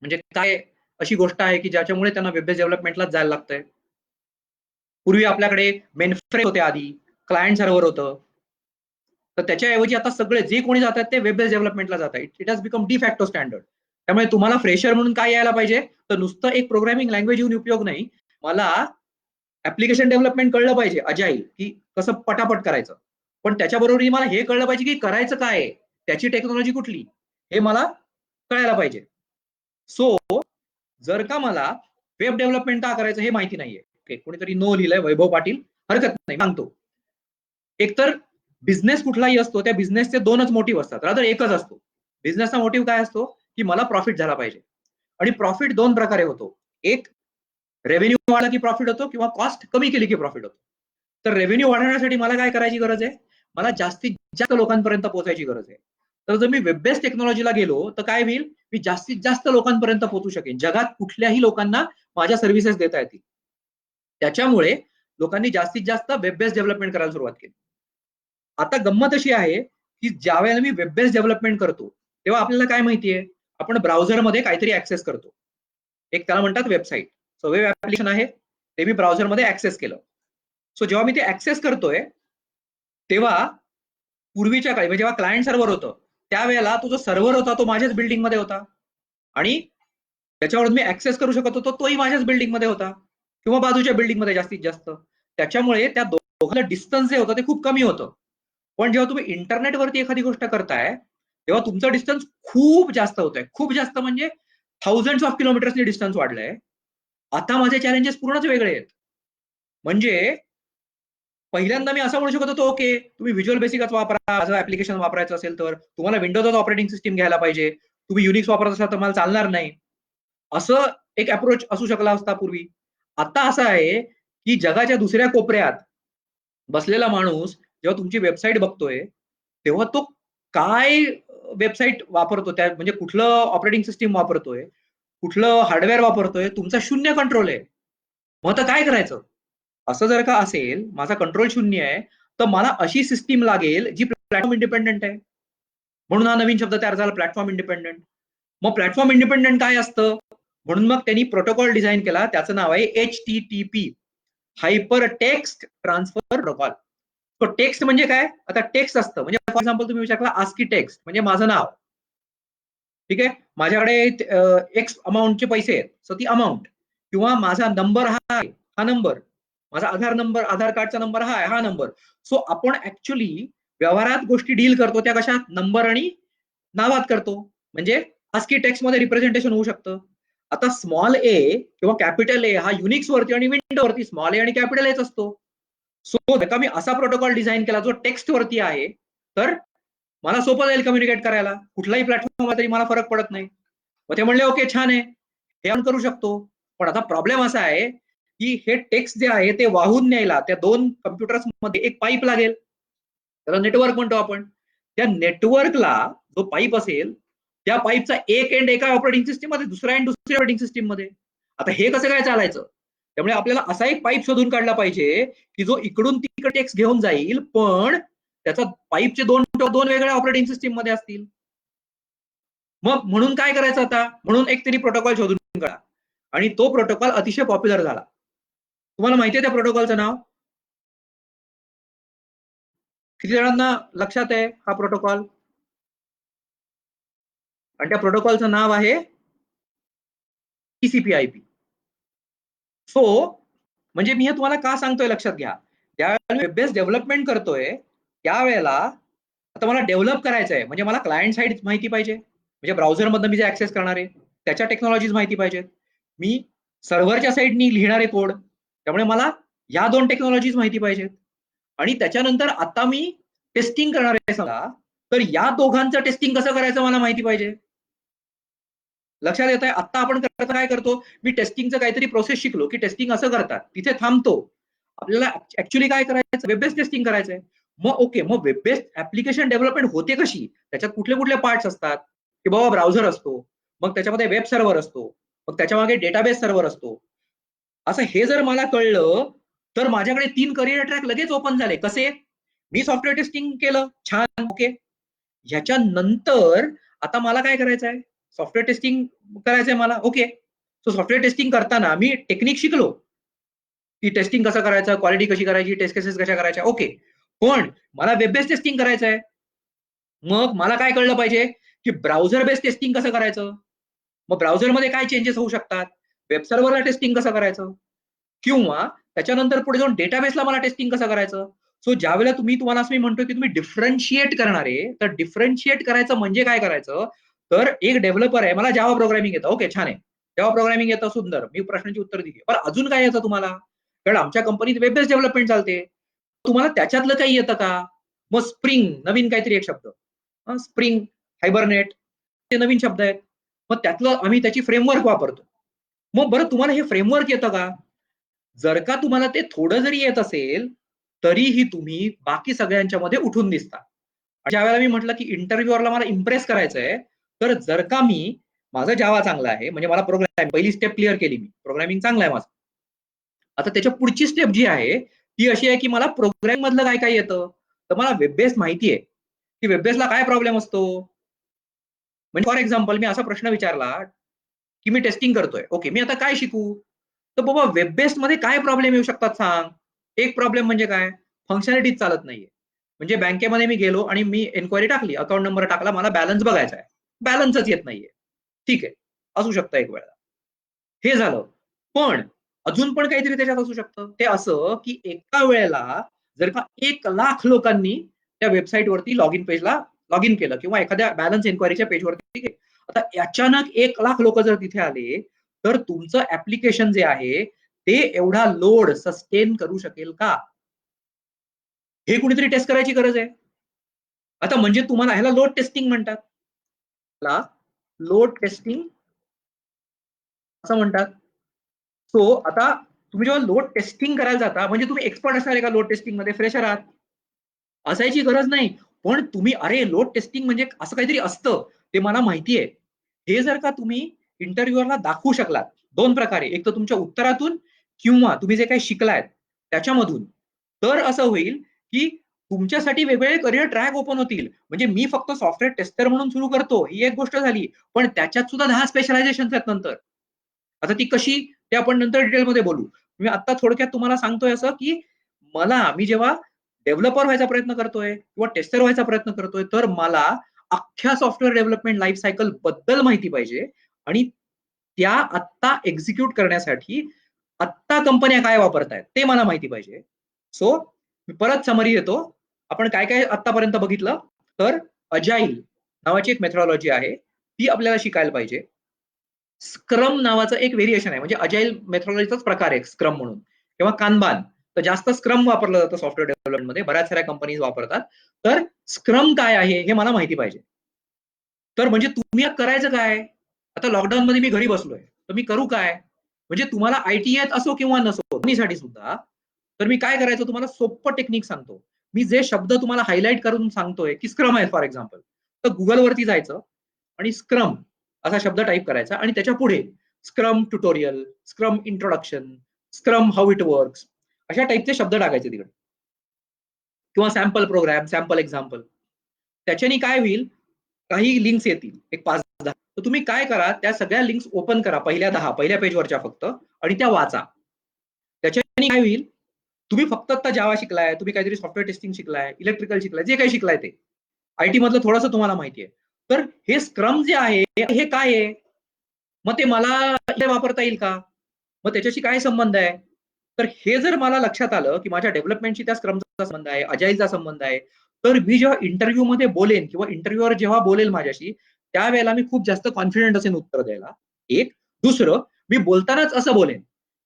म्हणजे काय अशी गोष्ट आहे की ज्याच्यामुळे त्यांना वेब बेस्ड डेव्हलपमेंटलाच जायला लागतंय? पूर्वी आपल्याकडे मेनफ्रेम होते, आधी क्लायंट सर्व्हर होतं. तर त्याच्याऐवजी आता सगळे जे कोणी जातात ते वेब बेस्ड डेव्हलपमेंटला जात आहेत. It has become D facto standard. त्यामुळे तुम्हाला फ्रेशर म्हणून काय यायला पाहिजे? तर नुसतं एक प्रोग्रामिंग लँग्वेज येऊन उपयोग नाही. मला ऍप्लिकेशन डेव्हलपमेंट कळलं पाहिजे, अजाईल, की कसं पटापट करायचं. पण त्याच्याबरोबर मला हे कळलं पाहिजे की करायचं काय आहे, त्याची टेक्नॉलॉजी कुठली, हे मला कळायला पाहिजे. सो जर का मला वेब डेव्हलपमेंट का करायचं हे माहिती नाहीये, ओके, कोणीतरी नो लिहिलंय, वैभव पाटील, हरकत नाही, सांगतो. एकतर बिझनेस कुठलाही असतो, त्या बिझनेसचे दोनच मोटिव्ह असतात, रादर एकच असतो. बिझनेसचा मोटिव्ह काय असतो? की मला प्रॉफिट झाला पाहिजे. आणि प्रॉफिट दोन प्रकारे होतो. एक, रेव्हेन्यू वाढला की प्रॉफिट होतो, किंवा कॉस्ट कमी केली की प्रॉफिट होतो. तर रेव्हेन्यू वाढवण्यासाठी मला काय करायची गरज आहे? मला जास्तीत जास्त लोकांपर्यंत पोहोचायची गरज आहे. तर जर मी वेब बेस्ड टेक्नॉलॉजीला गेलो तर काय होईल? मी जास्तीत जास्त लोकांपर्यंत पोहोचू शकेन. जगात कुठल्याही लोकांना माझ्या सर्व्हिसेस देता येतील. त्याच्यामुळे लोकांनी जास्तीत जास्त वेब बेस्ड डेव्हलपमेंट करायला सुरुवात केली. आता गंमत अशी आहे की ज्या वेळेला मी वेब बेस्ड डेव्हलपमेंट करतो तेव्हा आपल्याला काय माहितीये? आपण ब्राउझरमध्ये काहीतरी ऍक्सेस करतो. एक त्याला म्हणतात वेबसाईट. सो वेब ऍप्लिकेशन आहे, ते मी ब्राउझरमध्ये ऍक्सेस केलं. सो जेव्हा मी ते ऍक्सेस करतोय तेव्हा पूर्वीच्या काळी, म्हणजे जेव्हा क्लायंट सर्व्हर होतं त्यावेळेला तो जो सर्व्हर होता तो माझ्याच बिल्डिंगमध्ये होता, आणि त्याच्यावरून मी ऍक्सेस करू शकत होतो तोही माझ्याच बिल्डिंगमध्ये होता, किंवा बाजूच्या बिल्डिंगमध्ये जास्तीत जास्त. त्याच्यामुळे त्या दोघांना डिस्टन्स जे होतं ते खूप कमी होतं. पण जेव्हा तुम्ही इंटरनेटवरती एखादी गोष्ट करताय तेव्हा तुमचं डिस्टन्स खूप जास्त होत आहे. खूप जास्त म्हणजे थाउजंड्स ऑफ किलोमीटर्सनी डिस्टन्स वाढलंय. आता माझे चॅलेंजेस पूर्णच वेगळे आहेत. म्हणजे पहिल्यांदा मी असं म्हणू शकत होतो, ओके, तुम्ही व्हिज्युअल बेसिकच वापरा, माझं ऍप्लिकेशन वापरायचं असेल तर तुम्हाला विंडोजच ऑपरेटिंग सिस्टीम घ्यायला पाहिजे, तुम्ही युनिक्स वापरत असाल तर मला चालणार नाही. असं एक अप्रोच असू शकला असता पूर्वी. आता असं आहे की जगाच्या दुसऱ्या कोपऱ्यात बसलेला माणूस जेव्हा तुमची वेबसाईट बघतोय तेव्हा तो काय वेबसाईट वापरतो, त्या म्हणजे कुठलं ऑपरेटिंग सिस्टीम वापरतोय, कुठलं हार्डवेअर वापरतोय, तुमचा शून्य कंट्रोल आहे. मग आता काय करायचं? असं जर का असेल, माझा कंट्रोल शून्य आहे, तर मला अशी सिस्टीम लागेल जी प्लॅटफॉर्म इंडिपेंडंट आहे. म्हणून हा नवीन शब्द तयार झाला, प्लॅटफॉर्म इंडिपेंडंट. मग प्लॅटफॉर्म इंडिपेंडंट काय असतं? म्हणून मग त्यांनी प्रोटोकॉल डिझाईन केला, त्याचं नाव आहे HTTP, hyper text transfer protocol. तो टेक्स्ट म्हणजे काय? आता टेक्स्ट असतं, म्हणजे फॉर एक्झाम्पल तुम्ही विचारला आस्की टेक्स्ट म्हणजे माझं नाव. ठीक आहे, माझ्याकडे एक्स अमाऊंटचे पैसे आहेत, सो ती अमाऊंट, किंवा माझा नंबर हा आहे, हा नंबर, माझा आधार नंबर, आधार कार्डचा नंबर हा आहे, हा नंबर. सो आपण ऍक्च्युली व्यवहारात गोष्टी डील करतो त्या कशात? नंबर आणि नावात करतो. म्हणजे आस्की टेक्स्ट मध्ये रिप्रेझेंटेशन होऊ शकतं. आता स्मॉल ए किंवा कॅपिटल ए हा युनिक्स वरती आणि विंडो वरती स्मॉल ए आणि कॅपिटल एच असतो. सो जर का मी असा प्रोटोकॉल डिझाईन केला जो टेक्स्ट वरती आहे, तर मला सोपं जाईल कम्युनिकेट करायला. कुठलाही प्लॅटफॉर्म तरी मला फरक पडत नाही. मग ते म्हणले, ओके, छान आहे, हे आपण करू शकतो. पण आता प्रॉब्लेम असा आहे की हे टेक्स्ट जे आहे ते वाहून न्यायला त्या दोन कम्प्युटर्स मध्ये एक पाईप लागेल, त्याला नेटवर्क म्हणतो आपण. त्या नेटवर्कला जो पाईप असेल त्या पाईपचा एक एंड एका ऑपरेटिंग सिस्टीम मध्ये, दुसरा एंड दुसऱ्या ऑपरेटिंग सिस्टीम मध्ये. आता हे कसं काय चालायचं? त्यामुळे आपल्याला असा एक पाईप शोधून काढला पाहिजे की जो इकडून तिकडे टेक्स्ट घेऊन जाईल, पण त्याचा पाईपचे दोन दोन वेगळ्या ऑपरेटिंग सिस्टीम मध्ये असतील. मग म्हणून काय करायचं आता? म्हणून एक तरी प्रोटोकॉल शोधून काढा, आणि तो प्रोटोकॉल अतिशय पॉप्युलर झाला. तुम्हाला माहिती आहे त्या प्रोटोकॉलचं नाव? किती जणांना लक्षात आहे हा प्रोटोकॉल? आणि त्या प्रोटोकॉलचं नाव आहे TCP/IP. सो म्हणजे मी हे तुम्हाला का सांगतोय लक्षात घ्या. ज्यावेळेला वेब बेस्ड डेव्हलपमेंट करतोय त्यावेळेला आता मला डेव्हलप करायचं आहे, म्हणजे मला क्लायंट साईड माहिती पाहिजे, म्हणजे ब्राउझर मधनं मी जे ऍक्सेस करणार आहे त्याच्या टेक्नॉलॉजीज माहिती पाहिजेत. मी सर्व्हरच्या साईडनी लिहिणारे कोड, त्यामुळे मला या दोन टेक्नॉलॉजीज माहिती पाहिजेत. आणि त्याच्यानंतर आता मी टेस्टिंग करणार आहे समजा, तर या दोघांचं टेस्टिंग कसं करायचं मला माहिती पाहिजे. लक्षात येत आहे? आता आपण काय करतो, मी टेस्टिंगचं काहीतरी प्रोसेस शिकलो की टेस्टिंग असं करतात, तिथे थांबतो. आपल्याला ऍक्च्युली काय करायचं? वेब बेस्ड टेस्टिंग करायचंय. मग ओके, मग वेब बेस्ड ऍप्लिकेशन डेव्हलपमेंट होते कशी? त्याच्यात कुठले कुठले पार्ट्स असतात? की बाबा ब्राउझर असतो, मग त्याच्यामध्ये वेब सर्व्हर असतो, मग त्याच्यामागे डेटाबेस सर्व्हर असतो. असं हे जर मला कळलं तर माझ्याकडे 3 करिअर ट्रॅक लगेच ओपन झाले. कसे? मी सॉफ्टवेअर टेस्टिंग केलं, छान, ओके. ह्याच्यानंतर आता मला काय करायचं आहे? सॉफ्टवेअर टेस्टिंग करायचंय मला, ओके. सो सॉफ्टवेअर टेस्टिंग करताना मी टेक्निक शिकलो, की टेस्टिंग कसं करायचं, क्वालिटी कशी करायची, टेस्ट केसेस कशा करायच्या, ओके. पण मला वेब बेस्ड टेस्टिंग करायचं आहे. मग मला काय कळलं पाहिजे, की ब्राउझर बेस्ड टेस्टिंग कसं करायचं? मग ब्राउझरमध्ये काय चेंजेस होऊ शकतात? वेब सर्व्हरला टेस्टिंग कसं करायचं? किंवा त्याच्यानंतर पुढे जाऊन डेटाबेसला मला टेस्टिंग कसं करायचं? सो ज्यावेळेला तुम्हाला असं मी म्हणतोय, की तुम्ही डिफरन्शिएट करणार आहे, तर डिफरन्शिएट करायचं म्हणजे काय करायचं? तर एक डेव्हलपर आहे, मला जावा प्रोग्रामिंग येतं, ओके, छान आहे. जावा प्रोग्रामिंग येतं, सुंदर. मी प्रश्नांची उत्तर दिली. पण अजून काय येतं तुम्हाला? कारण आमच्या कंपनीत वेब बेस्ड डेव्हलपमेंट चालते. तुम्हाला त्याच्यातलं काही येतं का? मग स्प्रिंग, नवीन काहीतरी एक शब्द. स्प्रिंग, हायबरनेट, ते नवीन शब्द आहेत. मग त्यातलं आम्ही त्याची फ्रेमवर्क वापरतो. मग बरं तुम्हाला हे फ्रेमवर्क येतं का? जर का तुम्हाला ते थोडं जरी येत असेल, तरीही तुम्ही बाकी सगळ्यांच्या मध्ये उठून दिसता. ज्यावेळेला मी म्हटलं, की इंटरव्ह्यूअरला मला इम्प्रेस करायचंय, तर जर का माझा जावा चांगला आहे, म्हणजे मला पहिली स्टेप क्लिअर केली मी. प्रोग्रामिंग चांगलं आहे माझं. आता त्याच्या पुढची स्टेप जी आहे, ती अशी आहे, की मला प्रोग्रामिंग मधलं काय-काय येतं? तर मला वेब बेस्ड माहिती आहे, की वेब बेस्डला काय प्रॉब्लेम असतो? म्हणजे फॉर एक्झाम्पल मी असा प्रश्न विचारला, की मी टेस्टिंग करतोय. ओके, मी आता काय शिकू? तर बाबा वेब बेस्ड मध्ये काय प्रॉब्लेम येऊ शकतात सांग? एक प्रॉब्लेम म्हणजे काय? फंक्शनॅलिटीज चालत नाहीये. म्हणजे बँकेमध्ये मी गेलो आणि मी एन्क्वायरी टाकली, अकाउंट नंबर टाकला, मला बॅलन्स बघायचा आहे. बॅलन्सच येत नाहीये. ठीक आहे. असू शकतं एक वेळेला. हे झालं. पण अजून पण काहीतरी त्याच्यात असू शकतं. ते असं, की एका वेळेला जर का 1,00,000 लोकांनी त्या वेबसाईटवरती लॉगिन पेजला लॉगिन केलं किंवा एखाद्या बॅलन्स एन्क्वायरीच्या पेजवरती गेले. आता अचानक 1,00,000 लोक जर तिथे आले, तर तुमचं ऍप्लिकेशन जे आहे, ते एवढा लोड सस्टेन करू शकेल का? हे कुणीतरी टेस्ट करायची गरज आहे. आता म्हणजे तुम्हाला ह्याला लोड टेस्टिंग म्हणतात. ह्याला लोड टेस्टिंग असं म्हणतात. सो आता तुम्ही जेव्हा लोड टेस्टिंग करायला जाता, म्हणजे तुम्ही एक्सपर्ट असणार आहे का लोड टेस्टिंगमध्ये? फ्रेशर आहात. असायची गरज नाही. पण तुम्ही अरे लोड टेस्टिंग म्हणजे असं काहीतरी असतं, ते मला माहिती आहे. हे जर का तुम्ही इंटरव्ह्यूअरला दाखवू शकलात 2 प्रकारे, एक तर तुमच्या उत्तरातून किंवा तुम्ही जे काही शिकलात त्याच्यामधून, तर असं होईल, की तुमच्यासाठी वेगवेगळे करियर ट्रॅक ओपन होतील. म्हणजे मी फक्त सॉफ्टवेअर टेस्टर म्हणून सुरू करतो, ही एक गोष्ट झाली. पण त्याच्यात सुद्धा 10 स्पेशलायझेशन्स आहेत नंतर. आता ती कशी? ते आपण नंतर डिटेलमध्ये बोलू. मी आता थोडक्यात तुम्हाला सांगतोय असं, की मी जेव्हा डेव्हलपर व्हायचा प्रयत्न करतोय किंवा टेस्टर व्हायचा प्रयत्न करतोय, तर मला अख्ख्या सॉफ्टवेअर डेव्हलपमेंट लाईफ सायकल बद्दल माहिती पाहिजे आणि त्या आत्ता एक्झिक्यूट करण्यासाठी आत्ता कंपन्या काय वापरतायत ते मला माहिती पाहिजे. सो मी परत समरी देतो. आपण काय-काय आत्तापर्यंत बघितलं, तर अजाईल नावाची एक मेथोडॉलॉजी आहे. ती आपल्याला शिकायला पाहिजे. स्क्रम नावाचं एक व्हेरिएशन आहे. म्हणजे अजाईल मेथोडॉलॉजीचाच प्रकार आहे स्क्रम म्हणून किंवा कानबान. तर जास्त स्क्रम वापरलं जातं सॉफ्टवेअर डेव्हलपमेंटमध्ये. बऱ्याच साऱ्या कंपनीज वापरतात. तर स्क्रम काय आहे हे मला माहिती पाहिजे. तर म्हणजे तुम्ही करायचं काय? आता लॉकडाऊनमध्ये मी घरी बसलोय. तर मी करू काय? म्हणजे तुम्हाला आयटी येत असो किंवा नसो, दोन्हीसाठी सुद्धा. तर मी काय करायचं तुम्हाला सोप्पं टेक्निक सांगतो. मी जे शब्द तुम्हाला हायलाइट करून सांगतोय, की स्क्रम आहे फॉर एक्झाम्पल. तर Googleवरती जायचं आणि स्क्रम असा शब्द टाइप करायचा आणि त्याच्या पुढे scrum tutorial, scrum introduction, scrum how it works अशा टाइपचे शब्द टाकायचे तिकडे. किंवा सॅम्पल प्रोग्राम, सॅम्पल एक्झाम्पल. त्याच्याने काय होईल? काही लिंक्स येतील. एक 5-10. तर तुम्ही काय करा, त्या सगळ्या लिंक्स ओपन करा पहिल्या 10 पहिल्या पेजवरच्या फक्त आणि त्या वाचा. त्याच्याने काय होईल? तुम्ही फक्त आता जावा शिकलाय, तुम्ही काहीतरी सॉफ्टवेअर टेस्टिंग शिकलाय, इलेक्ट्रिकल शिकलाय, जे काही शिकलाय ते. आयटी मधलं थोडंसं तुम्हाला माहिती आहे. तर हे स्क्रम जे आहे, हे काय आहे? मग ते मला इथे वापरता येईल का? मग त्याच्याशी काय संबंध आहे? तर हे जर मला लक्षात आलं, की माझ्या डेव्हलपमेंटशी त्या स्क्रमचा संबंध आहे, अजाईलचा संबंध आहे, तर मी जेव्हा इंटरव्ह्यूमध्ये बोलेन किंवा इंटरव्ह्यूअर जेव्हा बोलेल माझ्याशी, त्यावेळेला मी खूप जास्त कॉन्फिडंट असेन उत्तर द्यायला. एक. दुसरं, मी बोलतानाच असं बोलेन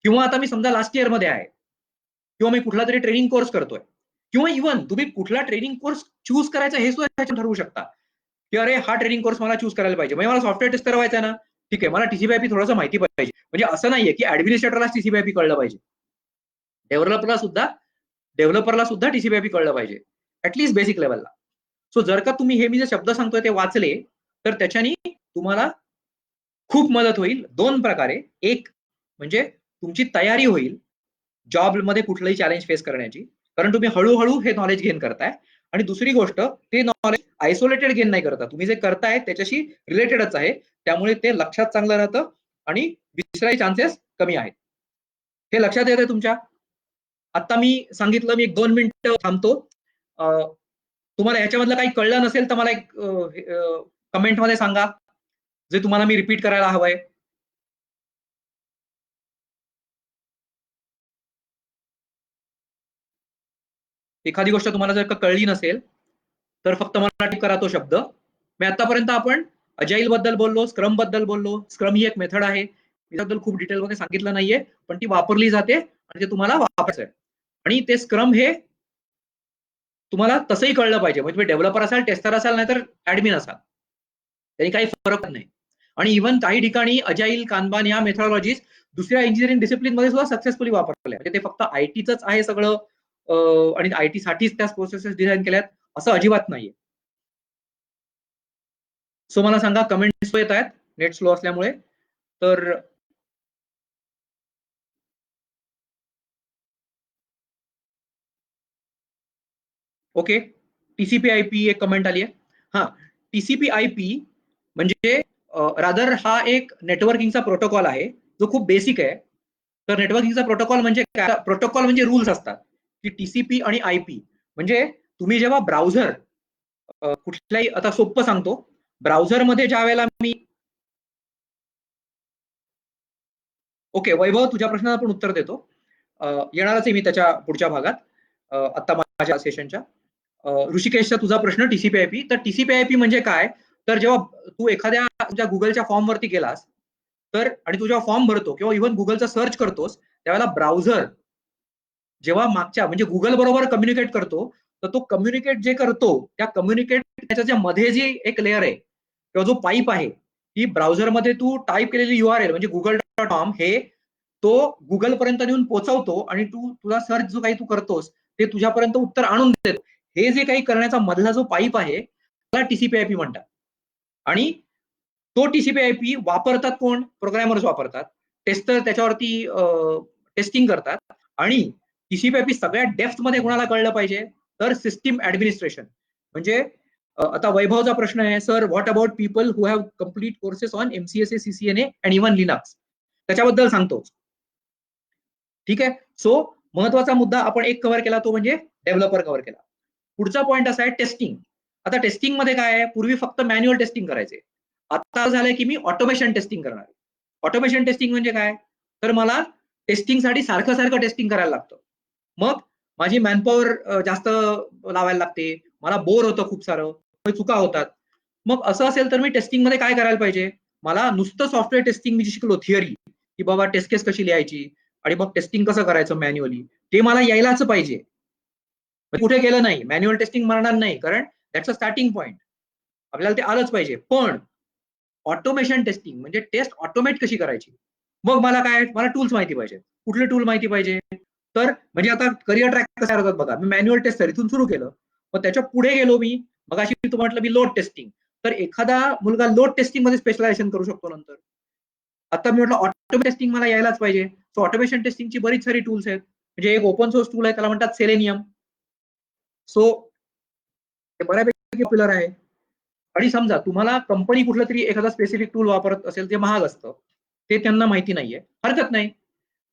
किंवा आता मी समजा लास्ट इयरमध्ये आहे किंवा मी कुठलातरी ट्रेनिंग कोर्स करतोय किंवा इव्हन तुम्ही कुठला ट्रेनिंग कोर्स चूज करायचा हे सुद्धा ठरवू शकता, की अरे हा ट्रेनिंग कोर्स मला चूज करायला पाहिजे. म्हणजे मला सॉफ्टवेअर टेस्टर व्हायचं आहे ना, ठीक आहे. मला टीसीपी/आयपी थोडंसं माहिती पाहिजे. म्हणजे असं नाहीये, की ऍडमिनिस्ट्रेटरलाच टीसीपी/आयपी कळलं पाहिजे. डेव्हलपरला सुद्धा डेव्हलपरला सुद्धा टीसीपी/आयपी कळलं पाहिजे. ॲट बेसिक लेव्हलला. सो जर का तुम्ही हे मी जे शब्द सांगतोय ते वाचले, तर त्याच्यानी तुम्हाला खूप मदत होईल 2 प्रकारे. एक म्हणजे तुमची तयारी होईल जॉबमध्ये कुठलंही चॅलेंज फेस करण्याची, कारण तुम्ही हळूहळू हे नॉलेज गेन करताय. आणि दुसरी गोष्ट, ते नॉलेज आयसोलेटेड गेन नाही करता, तुम्ही जे करताय त्याच्याशी रिलेटेडच आहे, त्यामुळे ते लक्षात चांगलं राहतं आणि विसरायचे चान्सेस कमी आहेत. हे लक्षात येतंय तुमच्या? आता मी सांगितलं, मी 1-2 मिनिटं थांबतो. तुम्हाला ह्याच्यामधलं काही कळलं नसेल तर मला एक कमेंटमध्ये सांगा, जे तुम्हाला मी रिपीट करायला हवंय. एखादी गोष्ट तुम्हाला जर का कळली नसेल, तर फक्त मला टिक करा तो शब्द. मी आतापर्यंत आपण अजाईल बद्दल बोललो, स्क्रम बद्दल बोललो. स्क्रम ही एक मेथड आहे. मी त्याबद्दल खूप डिटेलमध्ये सांगितलं नाहीये, पण ती वापरली जाते आणि ते तुम्हाला वापरायचं आहे. आणि ते स्क्रम हे तुम्हाला तसंही कळलं पाहिजे. म्हणजे तुम्ही डेव्हलपर असाल, टेस्टर असाल, नाहीतर ॲडमिन असाल. त्याने काही फरक नाही. आणि इव्हन काही ठिकाणी अजाईल, कान्बान या मेथॉडॉलॉजीज दुसऱ्या इंजिनिअरिंग डिसिप्लिनमध्ये सुद्धा सक्सेसफुली वापरल्या. म्हणजे ते फक्त आयटीचंच आहे सगळं आणि आयटी साठीच त्या प्रोसेसेस डिझाइन केल्यात असं अजिबात नाहीये. सो मला सांगा, कमेंट्स येत आहेत नेट स्लो असल्यामुळे. तर ओके, टीसीपी आयपी एक कमेंट आली आहे. हा, टीसीपी आयपी म्हणजे रादर हा एक नेटवर्किंगचा प्रोटोकॉल आहे जो खूप बेसिक आहे. तर नेटवर्किंगचा प्रोटोकॉल म्हणजे काय? प्रोटोकॉल म्हणजे रूल्स असतात की टीसीपी आणि आयपी. म्हणजे तुम्ही जेव्हा ब्राउझर कुठल्याही, आता सोपं सांगतो, ब्राउझरमध्ये ज्या वेळेला मी, ओके वैभव, तुझ्या प्रश्नाला पण उत्तर देतो. येणारच आहे मी त्याच्या पुढच्या भागात, आता माझ्या सेशनच्या. ऋषिकेशचा तुझा प्रश्न टीसीपी आयपी. तर टीसीपी आयपी म्हणजे काय? तर जेव्हा तू एखाद्या तुझ्या गुगलच्या फॉर्म वरती गेलास, तर आणि तू जेव्हा फॉर्म भरतो किंवा इव्हन गुगलचा सर्च करतोस, त्यावेळेला ब्राउझर जेव्हा मागच्या म्हणजे गुगल बरोबर कम्युनिकेट करतो, तर तो कम्युनिकेट जे करतो, त्या कम्युनिकेट त्याच्या मध्ये जी एक लेअर आहे किंवा जो पाईप आहे, ही ब्राउझरमध्ये तू टाईप केलेली URL म्हणजे google.com हे तो गुगल पर्यंत नेऊन पोहोचवतो आणि तुझा सर्च जो काही तू करतोस ते तुझ्यापर्यंत उत्तर आणून देतो. हे जे काही करण्याचा मधला जो पाईप आहे त्याला टीसीपी आयपी म्हणतात. आणि तो टीसीपी आयपी वापरतात कोण? प्रोग्रॅमर्स वापरतात. टेस्टर त्याच्यावरती टेस्टिंग करतात. आणि टीसीपी आयपी सगळ्यात डेप्थ मध्ये कोणाला कळलं पाहिजे? तर सिस्टीम ऍडमिनिस्ट्रेशन. म्हणजे आता वैभवचा प्रश्न आहे, sir what about people who have complete courses on MCSA, CCNA and even Linux. त्याच्याबद्दल सांगतो. ठीक आहे. सो महत्वाचा मुद्दा आपण एक कव्हर केला, तो म्हणजे डेव्हलपर कव्हर केला. पुढचा पॉईंट असा आहे टेस्टिंग. आता टेस्टिंग मध्ये काय आहे? पूर्वी फक्त मॅन्युअल टेस्टिंग करायचे. आता झालंय की मी ऑटोमेशन टेस्टिंग करणार. ऑटोमेशन टेस्टिंग म्हणजे काय? तर मला टेस्टिंगसाठी सारखं सारखं टेस्टिंग करायला लागतं. मग माझी मॅनपॉवर जास्त लावायला लागते. मला बोर होतं खूप सारं, चुका होतात. मग असं असेल तर मी टेस्टिंग मध्ये काय करायला पाहिजे? मला नुसतं सॉफ्टवेअर टेस्टिंग मी शिकलो थिअरी, की बाबा टेस्ट केस कशी लिहायची आणि मग टेस्टिंग कसं करायचं मॅन्युअली, ते मला यायलाच पाहिजे. कुठे गेलं नाही, मॅन्युअल टेस्टिंग मारणार नाही, कारण दॅट्स अ स्टार्टिंग पॉईंट. आपल्याला ते आलंच पाहिजे. पण ऑटोमेशन टेस्टिंग म्हणजे टेस्ट ऑटोमेट कशी करायची, मग मला काय, मला टूल्स माहिती पाहिजे. कुठले टूल माहिती पाहिजे? तर म्हणजे आता करिअर ट्रॅक कसे होतात बघा. मी मॅन्युअल टेस्टर इथून सुरू केलं, मग त्याच्या पुढे गेलो मी, मग अशी तुम्हाला म्हटलं मी लोड टेस्टिंग. तर एखादा मुलगा लोड टेस्टिंग मध्ये स्पेशलायझेशन करू शकतो नंतर. आता मी म्हटलं ऑटोमेशन टेस्टिंग मला यायलाच पाहिजे. सो ऑटोमेशन टेस्टिंगची बरीच सारी टूल्स आहेत. म्हणजे एक ओपन सोर्स टूल आहे, त्याला म्हणतात सेलेनियम. सो ते बऱ्यापैकी पॉप्युलर आहे. आणि समजा तुम्हाला कंपनी कुठलं तरी एखादा स्पेसिफिक टूल वापरत असेल, जे महाग असतं, ते त्यांना माहिती नाहीये, हरकत नाही.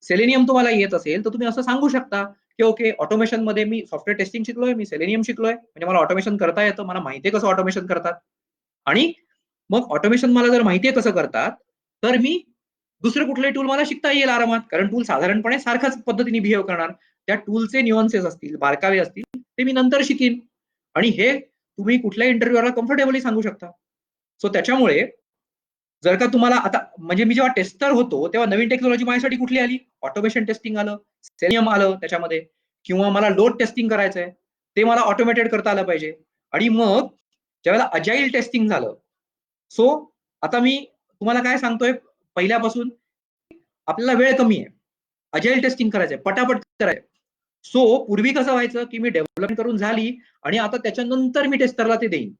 सेलेनियम तुम्हाला येत असेल तर तुम्ही असं सांगू शकता की ओके, ऑटोमेशन मध्ये मी सॉफ्टवेअर टेस्टिंग शिकलोय, मी सेलेनियम शिकलोय, म्हणजे मला ऑटोमेशन करता येतं, मला माहितीये कसं ऑटोमेशन करतात. आणि मग ऑटोमेशन मला जर माहितीये कसं करतात, तर मी दुसरे कुठलेही टूल मला शिकता येईल आरामात, कारण टूल साधारणपणे सारख्याच पद्धतीने बिहेव करणार. त्या टूलचे न्युअन्सेस असतील, बारकावे असतील, ते मी नंतर शिकीन. आणि हे तुम्ही कुठल्याही इंटरव्ह्यूला कम्फर्टेबली सांगू शकता. सो त्याच्यामुळे जर का तुम्हाला आता, म्हणजे मी जेव्हा टेस्टर होतो तेव्हा नवीन टेक्नॉलॉजी माझ्यासाठी कुठली आली? ऑटोमेशन टेस्टिंग आलं, सेलियम आलं त्याच्यामध्ये, किंवा मला लोड टेस्टिंग करायचंय, ते मला ऑटोमेटेड करता आलं पाहिजे. आणि मग ज्यावेळेला अजाईल टेस्टिंग झालं, सो आता मी तुम्हाला काय सांगतोय, पहिल्यापासून आपल्याला वेळ कमी आहे, अजाईल टेस्टिंग करायचंय, पटापट करायचंय. सो पूर्वी कसं व्हायचं की मी डेव्हलपमेंट करून झाली आणि आता त्याच्यानंतर मी टेस्टरला ते देईन.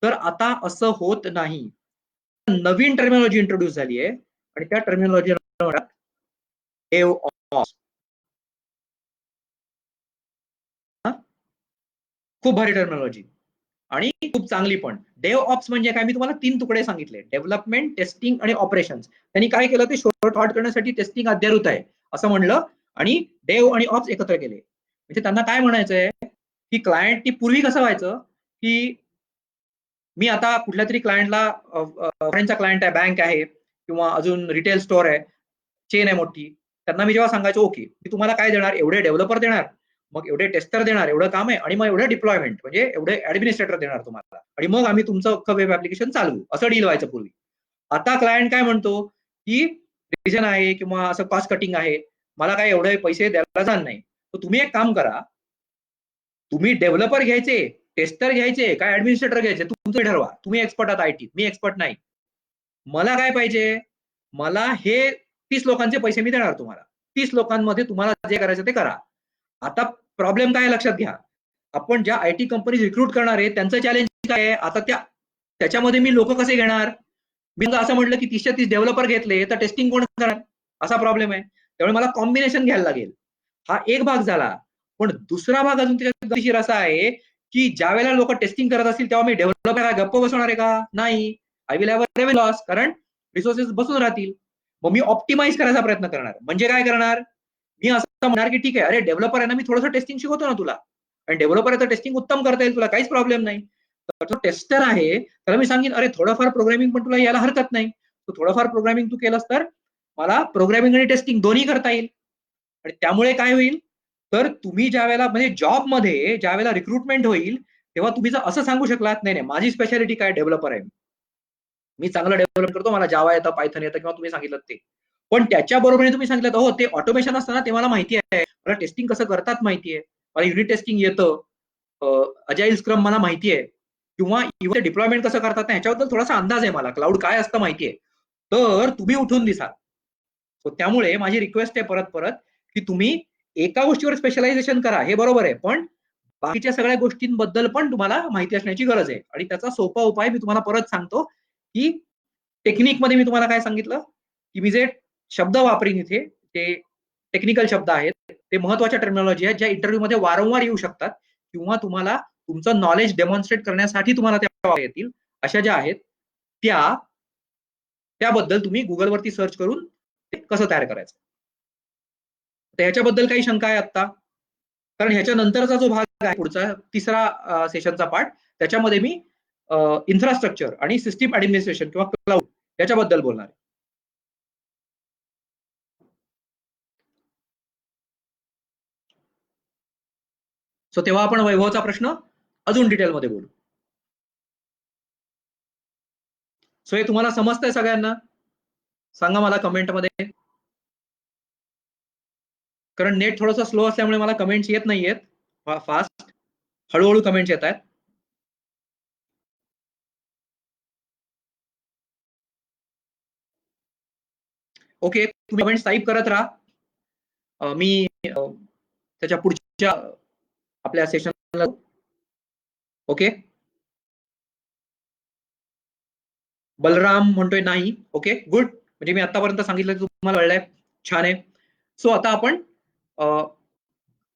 तर आता असं होत नाही. नवीन टर्मिनॉलॉजी इंट्रोड्यूस झाली आहे आणि त्या टर्मिनॉलॉजी DevOps. खूप भारी टर्मिनॉलॉजी आणि खूप चांगली पण. DevOps म्हणजे काय, मी तुम्हाला 3 तुकडे सांगितले, डेव्हलपमेंट, टेस्टिंग आणि ऑपरेशन्स. त्यांनी काय केलं, ते शॉर्ट करण्यासाठी टेस्टिंग अद्ययावत आहे असं म्हणलं आणि डेव आणि ऑप्स एकत्र केले. म्हणजे त्यांना काय म्हणायचंय की क्लायंटनी पूर्वी कसं व्हायचं की मी आता कुठल्या तरी क्लायंटला, क्लायंट आहे, बँक आहे किंवा अजून रिटेल स्टोअर आहे, चेन आहे मोठी, त्यांना मी जेव्हा सांगायचो ओके मी तुम्हाला काय देणार, एवढे डेव्हलपर देणार, मग एवढे टेस्टर देणार, एवढं काम आहे, आणि मग एवढं डिप्लॉयमेंट म्हणजे एवढे ऍडमिनिस्ट्रेटर देणार तुम्हाला, आणि मग आम्ही तुमचं अख्खं वेब ऍप्लिकेशन चालवू, असं डील व्हायचं पूर्वी. आता क्लायंट काय म्हणतो की रिजन आहे किंवा असं कॉस्ट कटिंग आहे, मला काय एवढे पैसे द्यायला जाणार नाही, तर तुम्ही एक काम करा, तुम्ही डेव्हलपर घ्यायचे, टेस्टर घ्यायचे काय ऍडमिनिस्ट्रेटर घ्यायचे, तुमचं ठरवा, तुम्ही एक्सपर्ट आहात आयटी, मी एक्सपर्ट नाही. मला काय पाहिजे, मला हे 30 लोकांचे पैसे मी देणार तुम्हाला, 30 लोकांमध्ये तुम्हाला जे करायचं ते करा. आता प्रॉब्लेम काय लक्षात घ्या, आपण ज्या आयटी कंपनी रिक्रूट करणार आहे त्यांचं चॅलेंज काय आहे, आता त्याच्यामध्ये मी लोक कसे घेणार, मी असं म्हटलं की 30 डेव्हलपर घेतले तर टेस्टिंग कोण करणार, असा प्रॉब्लेम आहे. त्यामुळे मला कॉम्बिनेशन घ्यायला लागेल. हा एक भाग झाला. पण दुसरा भाग अजून गमतीशीर असा आहे की ज्या वेळेला लोक टेस्टिंग करत असतील तेव्हा मी डेव्हलपर गप्प बसवणार आहे का, नाही. I will have a revenue loss, कारण रिसोर्सेस बसून राहतील. मग मी ऑप्टिमाइज करायचा प्रयत्न करणार. म्हणजे काय करणार, मी असं म्हणणार की ठीक आहे, अरे डेव्हलपर आहे ना, मी थोडंसं टेस्टिंग शिकवतो ना तुला, आणि डेव्हलपर आहे तर टेस्टिंग उत्तम करता येईल तुला, काहीच प्रॉब्लेम नाही. तर तो टेस्टर आहे त्याला मी सांगेन, अरे थोडंफार प्रोग्रामिंग पण तुला यायला हरकत नाही, तू थोडंफार प्रोग्रामिंग तू केलंस तर मला प्रोग्रामिंग आणि टेस्टिंग दोन्ही करता येईल. आणि त्यामुळे काय होईल, तर तुम्ही ज्या वेळेला म्हणजे जॉबमध्ये ज्या वेळेला रिक्रुटमेंट होईल तेव्हा तुम्ही जर असं सांगू शकलात, नाही नाही माझी स्पेशालिटी काय, डेव्हलपर आहे, मी चांगलं डेव्हलप करतो, मला जावा येतं, पायथन येतं, किंवा तुम्ही सांगितलं ते. पण त्याच्या बरोबरीने तुम्ही सांगितलं हो ते ऑटोमेशन असतं ना, ते मला माहिती आहे, मला टेस्टिंग कसं करतात माहिती आहे, मला युनिट टेस्टिंग येतं, अजाईल स्क्रम मला माहिती आहे, किंवा इव्हन डिप्लॉयमेंट कसं करतात ना ह्याच्याबद्दल थोडासा अंदाज आहे मला, क्लाउड काय असतं माहिती आहे, तर तुम्ही उठून दिसाल. सो त्यामुळे माझी रिक्वेस्ट आहे परत परत की तुम्ही एका गोष्टीवर स्पेशलायझेशन करा, हे बरोबर आहे, पण बाकीच्या सगळ्या गोष्टींबद्दल पण तुम्हाला माहिती असण्याची गरज आहे. आणि त्याचा सोपा उपाय मी तुम्हाला परत सांगतो की टेक्निकमध्ये मी तुम्हाला काय सांगितलं की मी जे शब्द वापरीन इथे ते टेक्निकल शब्द आहेत, ते महत्वाच्या टर्मिनॉलॉजी आहेत ज्या इंटरव्ह्यू मध्ये वारंवार येऊ शकतात किंवा तुम्हाला तुमचं नॉलेज डेमॉन्स्ट्रेट करण्यासाठी तुम्हाला त्या येतील, अशा ज्या आहेत त्याबद्दल तुम्ही गुगलवरती सर्च करून ते कसं तयार करायचं. तर ह्याच्याबद्दल काही शंका आहे आता, कारण ह्याच्या नंतरचा जो भाग आहे पुढचा तिसरा सेशनचा पार्ट, त्याच्यामध्ये मी इन्फ्रास्ट्रक्चर आणि सिस्टीम ऍडमिनिस्ट्रेशन किंवा क्लाउड याच्याबद्दल बोलणार आहे. सो तेव्हा आपण वैभवचा प्रश्न अजून डिटेलमध्ये बोलू. सो हे तुम्हाला समजतंय सगळ्यांना, सांगा मला कमेंटमध्ये, कारण नेट थोडंसं स्लो असल्यामुळे मला कमेंट्स येत नाहीयेत फास्ट, हळूहळू कमेंट्स येत आहेत. ओके, तुम्ही कमेंट्स टाईप करत राहा, मी त्याच्या पुढच्या आपल्या सेशनला. ओके, बलराम म्हणतोय नाही. ओके गुड, म्हणजे मी आतापर्यंत सांगितलं तुम्हाला कळलंय, छान आहे. सो आता आपण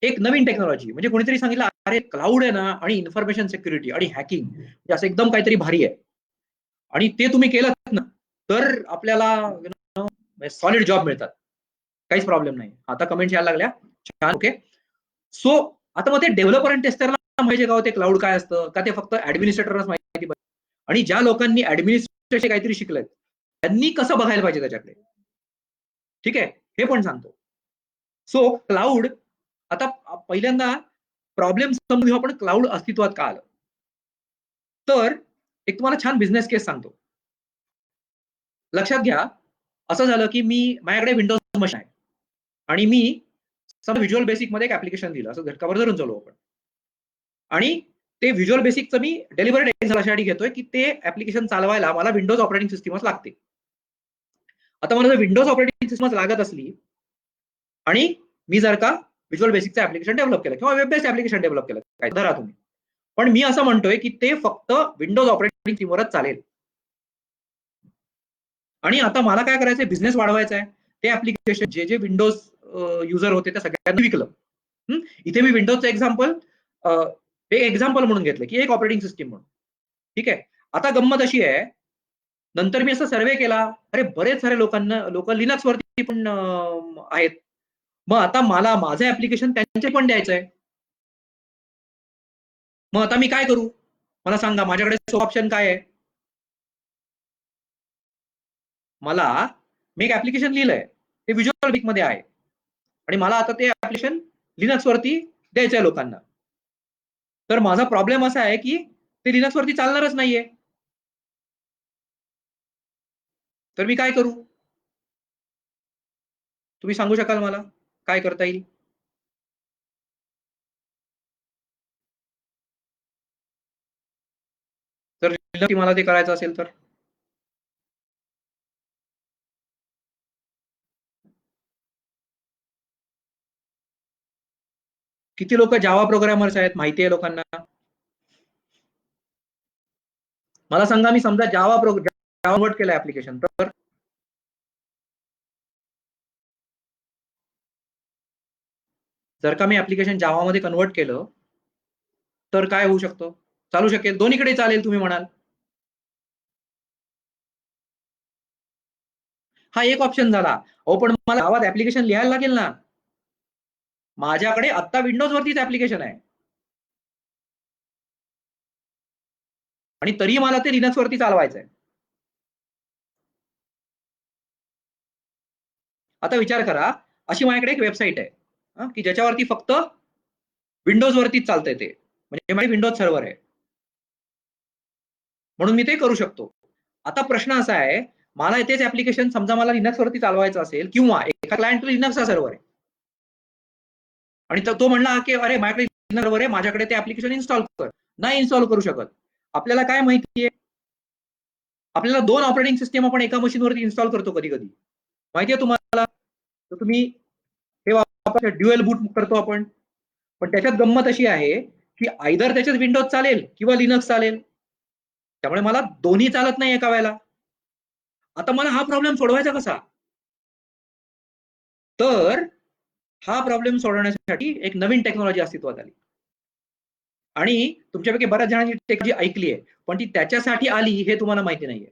एक नवीन टेक्नॉलॉजी, म्हणजे कोणीतरी सांगितलं अरे क्लाउड आहे ना आणि इन्फॉर्मेशन सिक्युरिटी आणि हॅकिंग म्हणजे असं एकदम काहीतरी भारी आहे, आणि ते तुम्ही केलं ना तर आपल्याला सॉलिड जॉब मिळतात, काहीच प्रॉब्लेम नाही. आता कमेंट यायला लागल्या, छान. ओके, सो आता मग ते डेव्हलपर आणि टेस्टरला माहिती का ते क्लाउड काय असतं का, ते फक्त ऍडमिनिस्ट्रेटरच माहिती पाहिजे, आणि ज्या लोकांनी ऍडमिनिस्ट्रेशन काहीतरी शिकलंय त्यांनी कसं बघायला पाहिजे त्याच्याकडे, ठीक आहे, हे पण सांगतो. सो क्लाउड, आता पहिल्यांदा प्रॉब्लेम समजून घेऊ आपण, क्लाउड अस्तित्वात का आलं. तर एक तुम्हाला छान बिझनेस केस सांगतो. लक्षात घ्या, असं झालं की माझ्याकडे विंडोज मशीन आहे आणि मी व्हिज्युअल बेसिक मध्ये एक ऍप्लिकेशन दिलं, असं घटकावर धरून चालू आपण, आणि ते व्हिज्युअल बेसिकचं मी डेलिव्हर्ड यासाठी घेतोय की ते ऍप्लिकेशन चालवायला मला विंडोज ऑपरेटिंग सिस्टीमच लागते. आता मला जर विंडोज ऑपरेटिंग सिस्टमच लागत असली आणि मी जर का व्हिज्युअल बेसिकचं ऍप्लिकेशन डेव्हलप केलं किंवा वेब बेस्ड ऍप्लिकेशन डेव्हलप केलं, काय धरा तुम्ही, पण मी असं म्हणतोय की ते फक्त विंडोज ऑपरेटिंग सिस्टीमवरच चालेल. आणि आता मला काय करायचंय, बिझनेस वाढवायचा आहे. ते ऍप्लिकेशन जे विंडोज युजर होते त्या सगळ्यांना विकलं. इथे मी विंडोजचं एक्झाम्पल एक एक्झाम्पल म्हणून घेतलं की एक ऑपरेटिंग सिस्टीम म्हणून. ठीक आहे. आता गंमत अशी आहे, नंतर मी असा सर्वे केला, अरे बरेच सारे लोक लिनक्स वरती पण आहेत. मग आता मला माझं ऍप्लिकेशन त्यांचे पण द्यायचंय. मग आता मी काय करू, मला सांगा, माझ्याकडे ऑप्शन काय आहे. मला मी एक ऍप्लिकेशन लिहिलंय, ते व्हिज्युअल बेसिक मध्ये आहे आणि मला आता ते ऍप्लिकेशन लिनक्स वरती द्यायचंय लोकांना. तर माझा प्रॉब्लेम असा आहे की ते लिनक्स वरती चालणारच नाहीये. तर मी काय करू, तुम्ही सांगू शकाल मला काय करता येईल. तर मला ते करायचं असेल तर किती लोक जावा प्रोग्रामर्स आहेत माहिती आहे लोकांना. मला सांगा, मी समजा जावा डाउनलोड केलं ऍप्लिकेशन, तर जर का मी ऍप्लिकेशन जावा मध्ये कन्वर्ट केलं तर काय होऊ शकतं, चालू शकेल, दोन्हीकडे चालेल तुम्ही म्हणाल. हा एक ऑप्शन झाला. हो, पण मला जावात ऍप्लिकेशन लिहायला लागेल ना. माझ्याकडे आता विंडोज वरतीच ऍप्लिकेशन आहे आणि तरी मला ते लिनक्स वरती चालवायचं आहे. आता विचार करा, अशी माझ्याकडे एक वेबसाईट आहे की ज्याच्यावरती फक्त विंडोज वरतीच चालतंय, ते म्हणजे माझी विंडोज सर्व्हर आहे, म्हणून मी ते करू शकतो. आता प्रश्न असा आहे, मला तेच ऍप्लिकेशन समजा मला लिनक्स वरती चालवायचं असेल, किंवा एका क्लायंट लिनक्सचा सर्व्हर आहे आणि तो म्हणला की अरे माझ्याकडे सर्व्हर आहे, माझ्याकडे ते ऍप्लिकेशन इन्स्टॉल कर. नाही इन्स्टॉल करू शकत. आपल्याला काय माहितीये, आपल्याला 2 ऑपरेटिंग सिस्टीम आपण एका मशीनवरती इन्स्टॉल करतो कधी कधी, माहितीये तुम्हाला. तर तुम्ही हे वापरता, ड्युअल बूट करतो आपण. पण त्याच्यात गंमत अशी आहे की आयदर त्याच्यात विंडोज चालेल किंवा लिनक्स चालेल, त्यामुळे मला दोन्ही चालत नाही एका वेळेला. आता मला हा प्रॉब्लेम सोडवायचा कसा, तर हा प्रॉब्लेम सोडवण्यासाठी एक नवीन टेक्नॉलॉजी अस्तित्वात आली आणि तुमच्यापैकी बऱ्याच जणांनी टेक्नॉलॉजी ऐकली आहे, पण ती त्याच्यासाठी आली हे तुम्हाला माहिती नाहीये.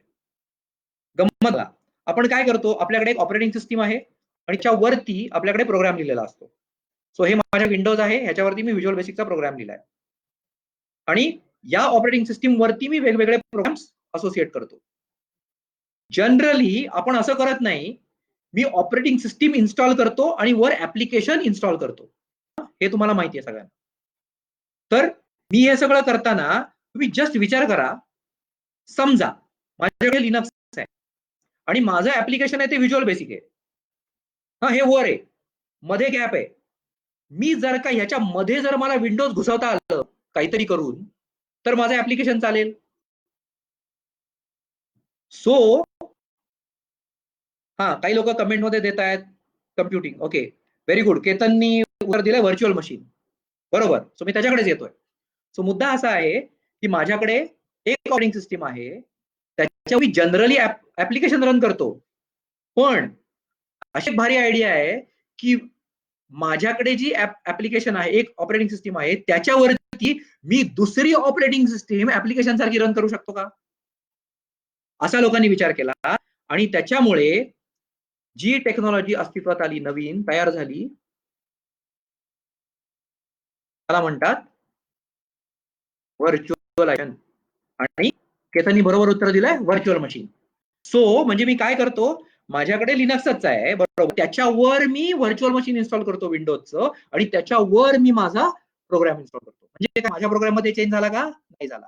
गंमत, आपण काय करतो, आपल्याकडे एक ऑपरेटिंग सिस्टीम आहे आणि त्याच्यावरती आपल्याकडे प्रोग्राम लिहिलेला असतो. सो हे माझ्या विंडोज आहे, ह्याच्यावरती मी व्हिज्युअल बेसिकचा प्रोग्राम लिहिलाय आणि या ऑपरेटिंग सिस्टीम वरती मी वेगवेगळे प्रोग्राम्स असोसिएट करतो. जनरली आपण असं करत नाही, मी ऑपरेटिंग सिस्टीम इन्स्टॉल करतो आणि वर ऍप्लिकेशन इन्स्टॉल करतो. हे तुम्हाला माहिती आहे सगळ्यांना. तर मी हे सगळं करताना तुम्ही जस्ट विचार करा, समजा माझ्याकडे लिनक्स आहे आणि माझं ऍप्लिकेशन आहे ते व्हिज्युअल बेसिक आहे. हे वर आहे, मध्ये गॅप आहे. मी जर का ह्याच्या मध्ये जर मला विंडोज घुसवता आलं काहीतरी करून, तर माझं ऍप्लिकेशन चालेल. सो काही लोक कमेंट मध्ये देत आहेत कम्प्युटिंग. Okay, very good. केतननी वर दिलंय व्हर्च्युअल मशीन, बरोबर. सो मी त्याच्याकडेच येतोय. सो मुद्दा असा आहे की माझ्याकडे एक ऑपरेटिंग सिस्टीम आहे, त्याच्यावर मी जनरली ऍप्लिकेशन रन करतो. पण अशी भारी आयडिया आहे की माझ्याकडे जी ऍप्लिकेशन आहे, एक ऑपरेटिंग सिस्टीम आहे, त्याच्यावरती मी दुसरी ऑपरेटिंग सिस्टीम ऍप्लिकेशन सारखी रन करू शकतो का, असा लोकांनी विचार केला. आणि त्याच्यामुळे जी टेक्नॉलॉजी अस्तित्वात आली, नवीन तयार झाली, त्याला म्हणतात व्हर्च्युअलायझेशन. आणि केतननी बरोबर उत्तर दिलंय, व्हर्च्युअल मशीन. सो म्हणजे मी काय करतो, माझ्याकडे लिनक्सच आहे, बरोबर, त्याच्यावर मी व्हर्च्युअल मशीन इन्स्टॉल करतो विंडोजचं आणि त्याच्यावर मी माझा प्रोग्राम इन्स्टॉल करतो. म्हणजे माझ्या प्रोग्राम मध्ये चेंज झाला का, नाही झाला.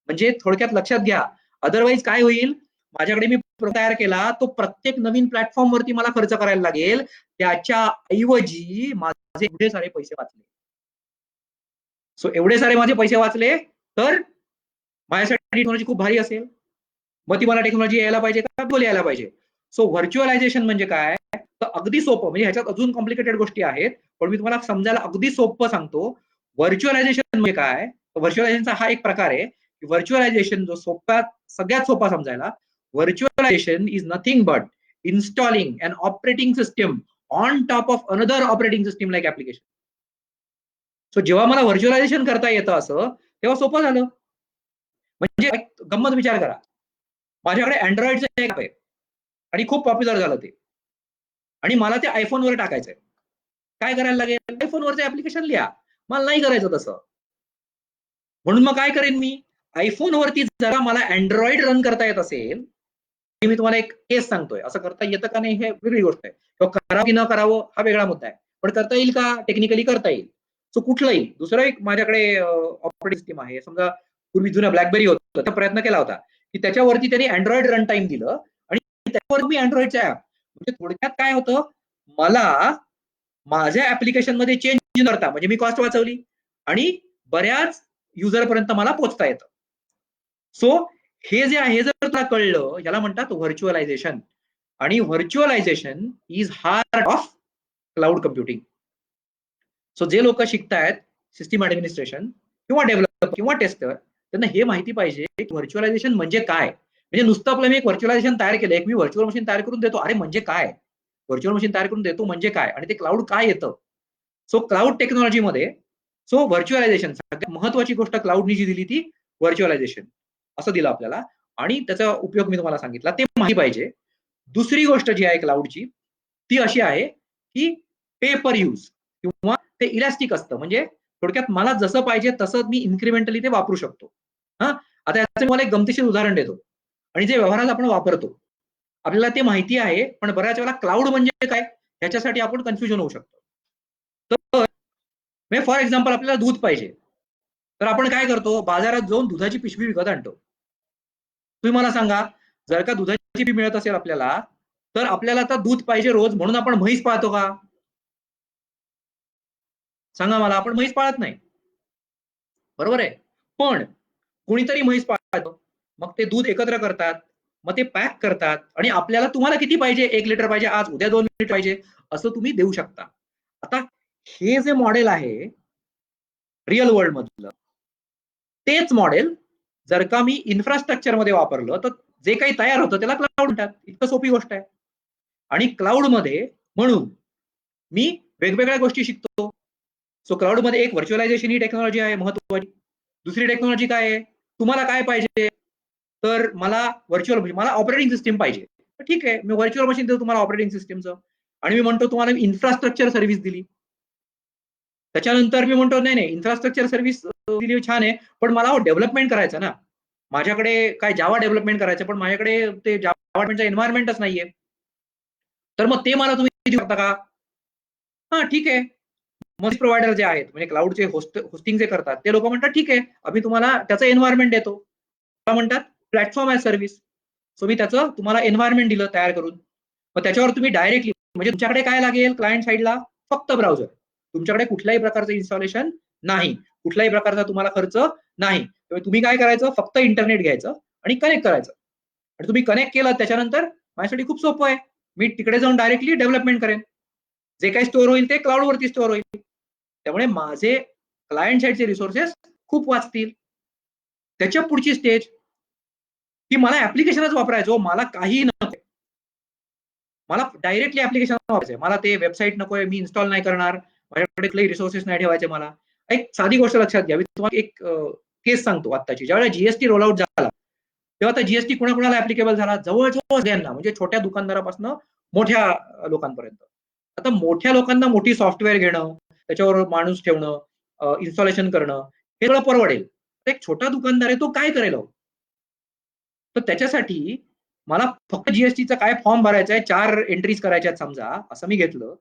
म्हणजे थोडक्यात लक्षात घ्या, अदरवाईज काय होईल, माझ्याकडे मी तयार केला, तो प्रत्येक नवीन प्लॅटफॉर्म वरती मला खर्च करायला लागेल, त्याच्या ऐवजी माझे एवढे सारे पैसे वाचले. सो एवढे सारे माझे पैसे वाचले, तर माझ्यासाठी टेक्नॉलॉजी खूप भारी असेल. मग ती मला टेक्नॉलॉजी यायला पाहिजे का, बोल यायला पाहिजे. सो व्हर्च्युअलायझेशन म्हणजे काय, तर अगदी सोपं, म्हणजे ह्याच्यात अजून कॉम्प्लिकेटेड गोष्टी आहेत, पण मी तुम्हाला समजायला अगदी सोपं सांगतो. व्हर्च्युअलायझेशन म्हणजे काय, व्हर्च्युअलायझेशनचा हा एक प्रकार आहे. व्हर्च्युअलायझेशन जो सगळ्यात सोपा समजायला, Virtualization is nothing but installing an operating system on top of another operating system like application. So जेव्हा मला व्हर्च्युअलायझेशन करता येतं असं तेव्हा सोपं झालं. म्हणजे गंमत विचार करा, माझ्याकडे अँड्रॉइडचं ॲप आहे आणि खूप पॉप्युलर झालं ते आणि मला ते आयफोनवर टाकायचंय. काय करायला लागेल? आयफोनवरचं ऍप्लिकेशन लिहा. मला नाही करायचं तसं. म्हणून मग काय करेन मी? आयफोनवरती जरा मला अँड्रॉइड रन करता येत असेल, मी तुम्हाला एक केस सांगतोय, असं करता येतं का नाही हे वेगळी गोष्ट आहे, किंवा करावं की न करावं हा वेगळा मुद्दा आहे, पण करता येईल का? टेक्निकली करता येईल. सो कुठलंही दुसरं एक माझ्याकडे ऑपरेटिंग सिस्टीम आहे, समजा पूर्वी जुना ब्लॅकबेरी होतं, त्याचा प्रयत्न केला होता की त्याच्यावरती त्यांनी अँड्रॉइड रन टाइम दिलं आणि त्याच्यावर मी अँड्रॉइडच्या ऍप, म्हणजे थोडक्यात काय होतं, मला माझ्या ऍप्लिकेशन मध्ये चेंज करता म्हणजे मी कॉस्ट वाचवली आणि बऱ्याच युजर पर्यंत मला पोहोचता येतं. सो हे जे आहे, जर तुला कळलं, याला म्हणतात व्हर्च्युअलायझेशन. आणि virtualisation is heart of cloud computing. So जे लोक शिकतायत सिस्टीम ऍडमिनिस्ट्रेशन किंवा डेव्हलपर किंवा टेस्टर, त्यांना हे माहिती पाहिजे की व्हर्च्युअलायझेशन म्हणजे काय. म्हणजे नुसतं आपलं मी एक व्हर्च्युअलायझेशन तयार केलं, एक मी व्हर्च्युअल मशीन तयार करून देतो, अरे म्हणजे काय? व्हर्च्युअल मशीन तयार करून देतो म्हणजे काय, आणि ते क्लाउड काय येतं. सो क्लाउड टेक्नॉलॉजीमध्ये सो व्हर्च्युअलायझेशन सगळ्यात महत्वाची गोष्ट क्लाउडनी जी दिली ती व्हर्च्युअलायझेशन असं दिलं आपल्याला, आणि त्याचा उपयोग मी तुम्हाला सांगितला, ते माहिती पाहिजे. दुसरी गोष्ट जी आहे क्लाउडची ती अशी आहे की पे पर यूज किंवा ते इलास्टिक असतं, म्हणजे थोडक्यात मला जसं पाहिजे तसं मी इन्क्रिमेंटली ते वापरू शकतो. हा, आता याचं मला एक गमतीशीर उदाहरण देतो, आणि जे व्यवहारात आपण वापरतो आपल्याला ते माहिती आहे, पण बऱ्याच वेळेला क्लाउड म्हणजे काय ह्याच्यासाठी आपण कन्फ्युजन होऊ शकतो. तर फॉर एक्झाम्पल आपल्याला दूध पाहिजे, तर आपण काय करतो, बाजारात जाऊन दुधाची पिशवी विकत आणतो. तुम्ही मला सांगा, जर का दुधाची पिशवी मिळत असेल आपल्याला, तर आपल्याला आता दूध पाहिजे रोज म्हणून आपण म्हैस पाळतो का? सांगा मला, आपण म्हैस पाळत नाही, बरोबर आहे. पण कोणीतरी म्हैस पाळतं, मग ते दूध एकत्र करतात, मग ते पॅक करतात, आणि आपल्याला तुम्हाला किती पाहिजे, 1 लिटर पाहिजे आज, उद्या 2 लिटर पाहिजे, असं तुम्ही देऊ शकता. आता हे जे मॉडेल आहे रिअल वर्ल्ड मधलं, तेच मॉडेल जर का मी इन्फ्रास्ट्रक्चर मध्ये वापरलं, तर जे काही तयार होतं त्याला क्लाउड म्हणतात. इतकं सोपी गोष्ट आहे. आणि क्लाउड मध्ये म्हणून मी वेगवेगळ्या गोष्टी शिकतो. सो क्लाउड मध्ये एक व्हर्च्युअलायझेशन ही टेक्नॉलॉजी आहे महत्वाची. दुसरी टेक्नॉलॉजी काय आहे, तुम्हाला काय पाहिजे, तर मला व्हर्च्युअल मला ऑपरेटिंग सिस्टीम पाहिजे, तर ठीक आहे, मी व्हर्च्युअल मशीन देतो तुम्हाला ऑपरेटिंग सिस्टीमचं, आणि मी म्हणतो तुम्हाला इन्फ्रास्ट्रक्चर सर्व्हिस दिली. त्याच्यानंतर मी म्हणतो नाही नाही, इन्फ्रास्ट्रक्चर सर्व्हिस दिली छान आहे, पण मला डेव्हलपमेंट करायचं ना, माझ्याकडे काय जावा डेव्हलपमेंट करायचं, पण माझ्याकडे ते जावा डेव्हलपमेंटचा एन्व्हायरमेंटच नाहीये, तर मग ते मला तुम्ही देऊ शकता का? हा ठीक आहे. मग प्रोव्हायडर जे आहेत, म्हणजे क्लाउडचे होस्टिंग जे करतात, ते लोक म्हणतात ठीक आहे, आम्ही तुम्हाला त्याचं एन्व्हायरमेंट देतो, त्याला म्हणतात प्लॅटफॉर्म ॲज सर्व्हिस. सो मी त्याचं तुम्हाला एन्व्हायरमेंट दिलं तयार करून, मग त्याच्यावर तुम्ही डायरेक्टली, म्हणजे तुमच्याकडे काय लागेल क्लायंट साईडला, फक्त ब्राउझर. तुमच्याकडे कुठल्याही प्रकारचं इन्स्टॉलेशन नाही, कुठल्याही प्रकारचा तुम्हाला खर्च नाही. तुम्ही काय करायचं, फक्त इंटरनेट घ्यायचं आणि कनेक्ट करायचं, आणि तुम्ही कनेक्ट केलं त्याच्यानंतर माझ्यासाठी खूप सोपं आहे, मी तिकडे जाऊन डायरेक्टली डेव्हलपमेंट करेन, जे काही स्टोअर होईल ते क्लाउडवरती स्टोअर होईल. त्यामुळे माझे क्लायंट साईडचे रिसोर्सेस खूप वाचतील. त्याच्या पुढची स्टेज की मला ऍप्लिकेशनच वापरायचो, मला काही नको, मला डायरेक्टली ऍप्लिकेशन वापरायचंय, मला ते वेबसाईट नकोय, मी इन्स्टॉल नाही करणार, माझ्याकडे कुठलेही रिसोर्सेस नाही ठेवायचे मला. एक साधी गोष्ट लक्षात घ्या, मी तुम्हाला एक केस सांगतो आत्ताची. ज्यावेळेला जीएसटी रोल आउट झाला तेव्हा आता जीएसटी कुणाकुणाला ऍप्लिकेबल झाला, जवळजवळ सगळ्यांना, म्हणजे छोट्या दुकानदारापासून मोठ्या लोकांपर्यंत. आता मोठ्या लोकांना मोठी सॉफ्टवेअर घेणं, त्याच्यावर माणूस ठेवणं, इन्स्टॉलेशन करणं, हे सगळं परवडेल. एक छोटा दुकानदार आहे, तो काय करेल? तर त्याच्यासाठी मला फक्त जीएसटीचा काय फॉर्म भरायचा आहे, 4 एंट्रीज करायच्या आहेत समजा, असं मी घेतलं,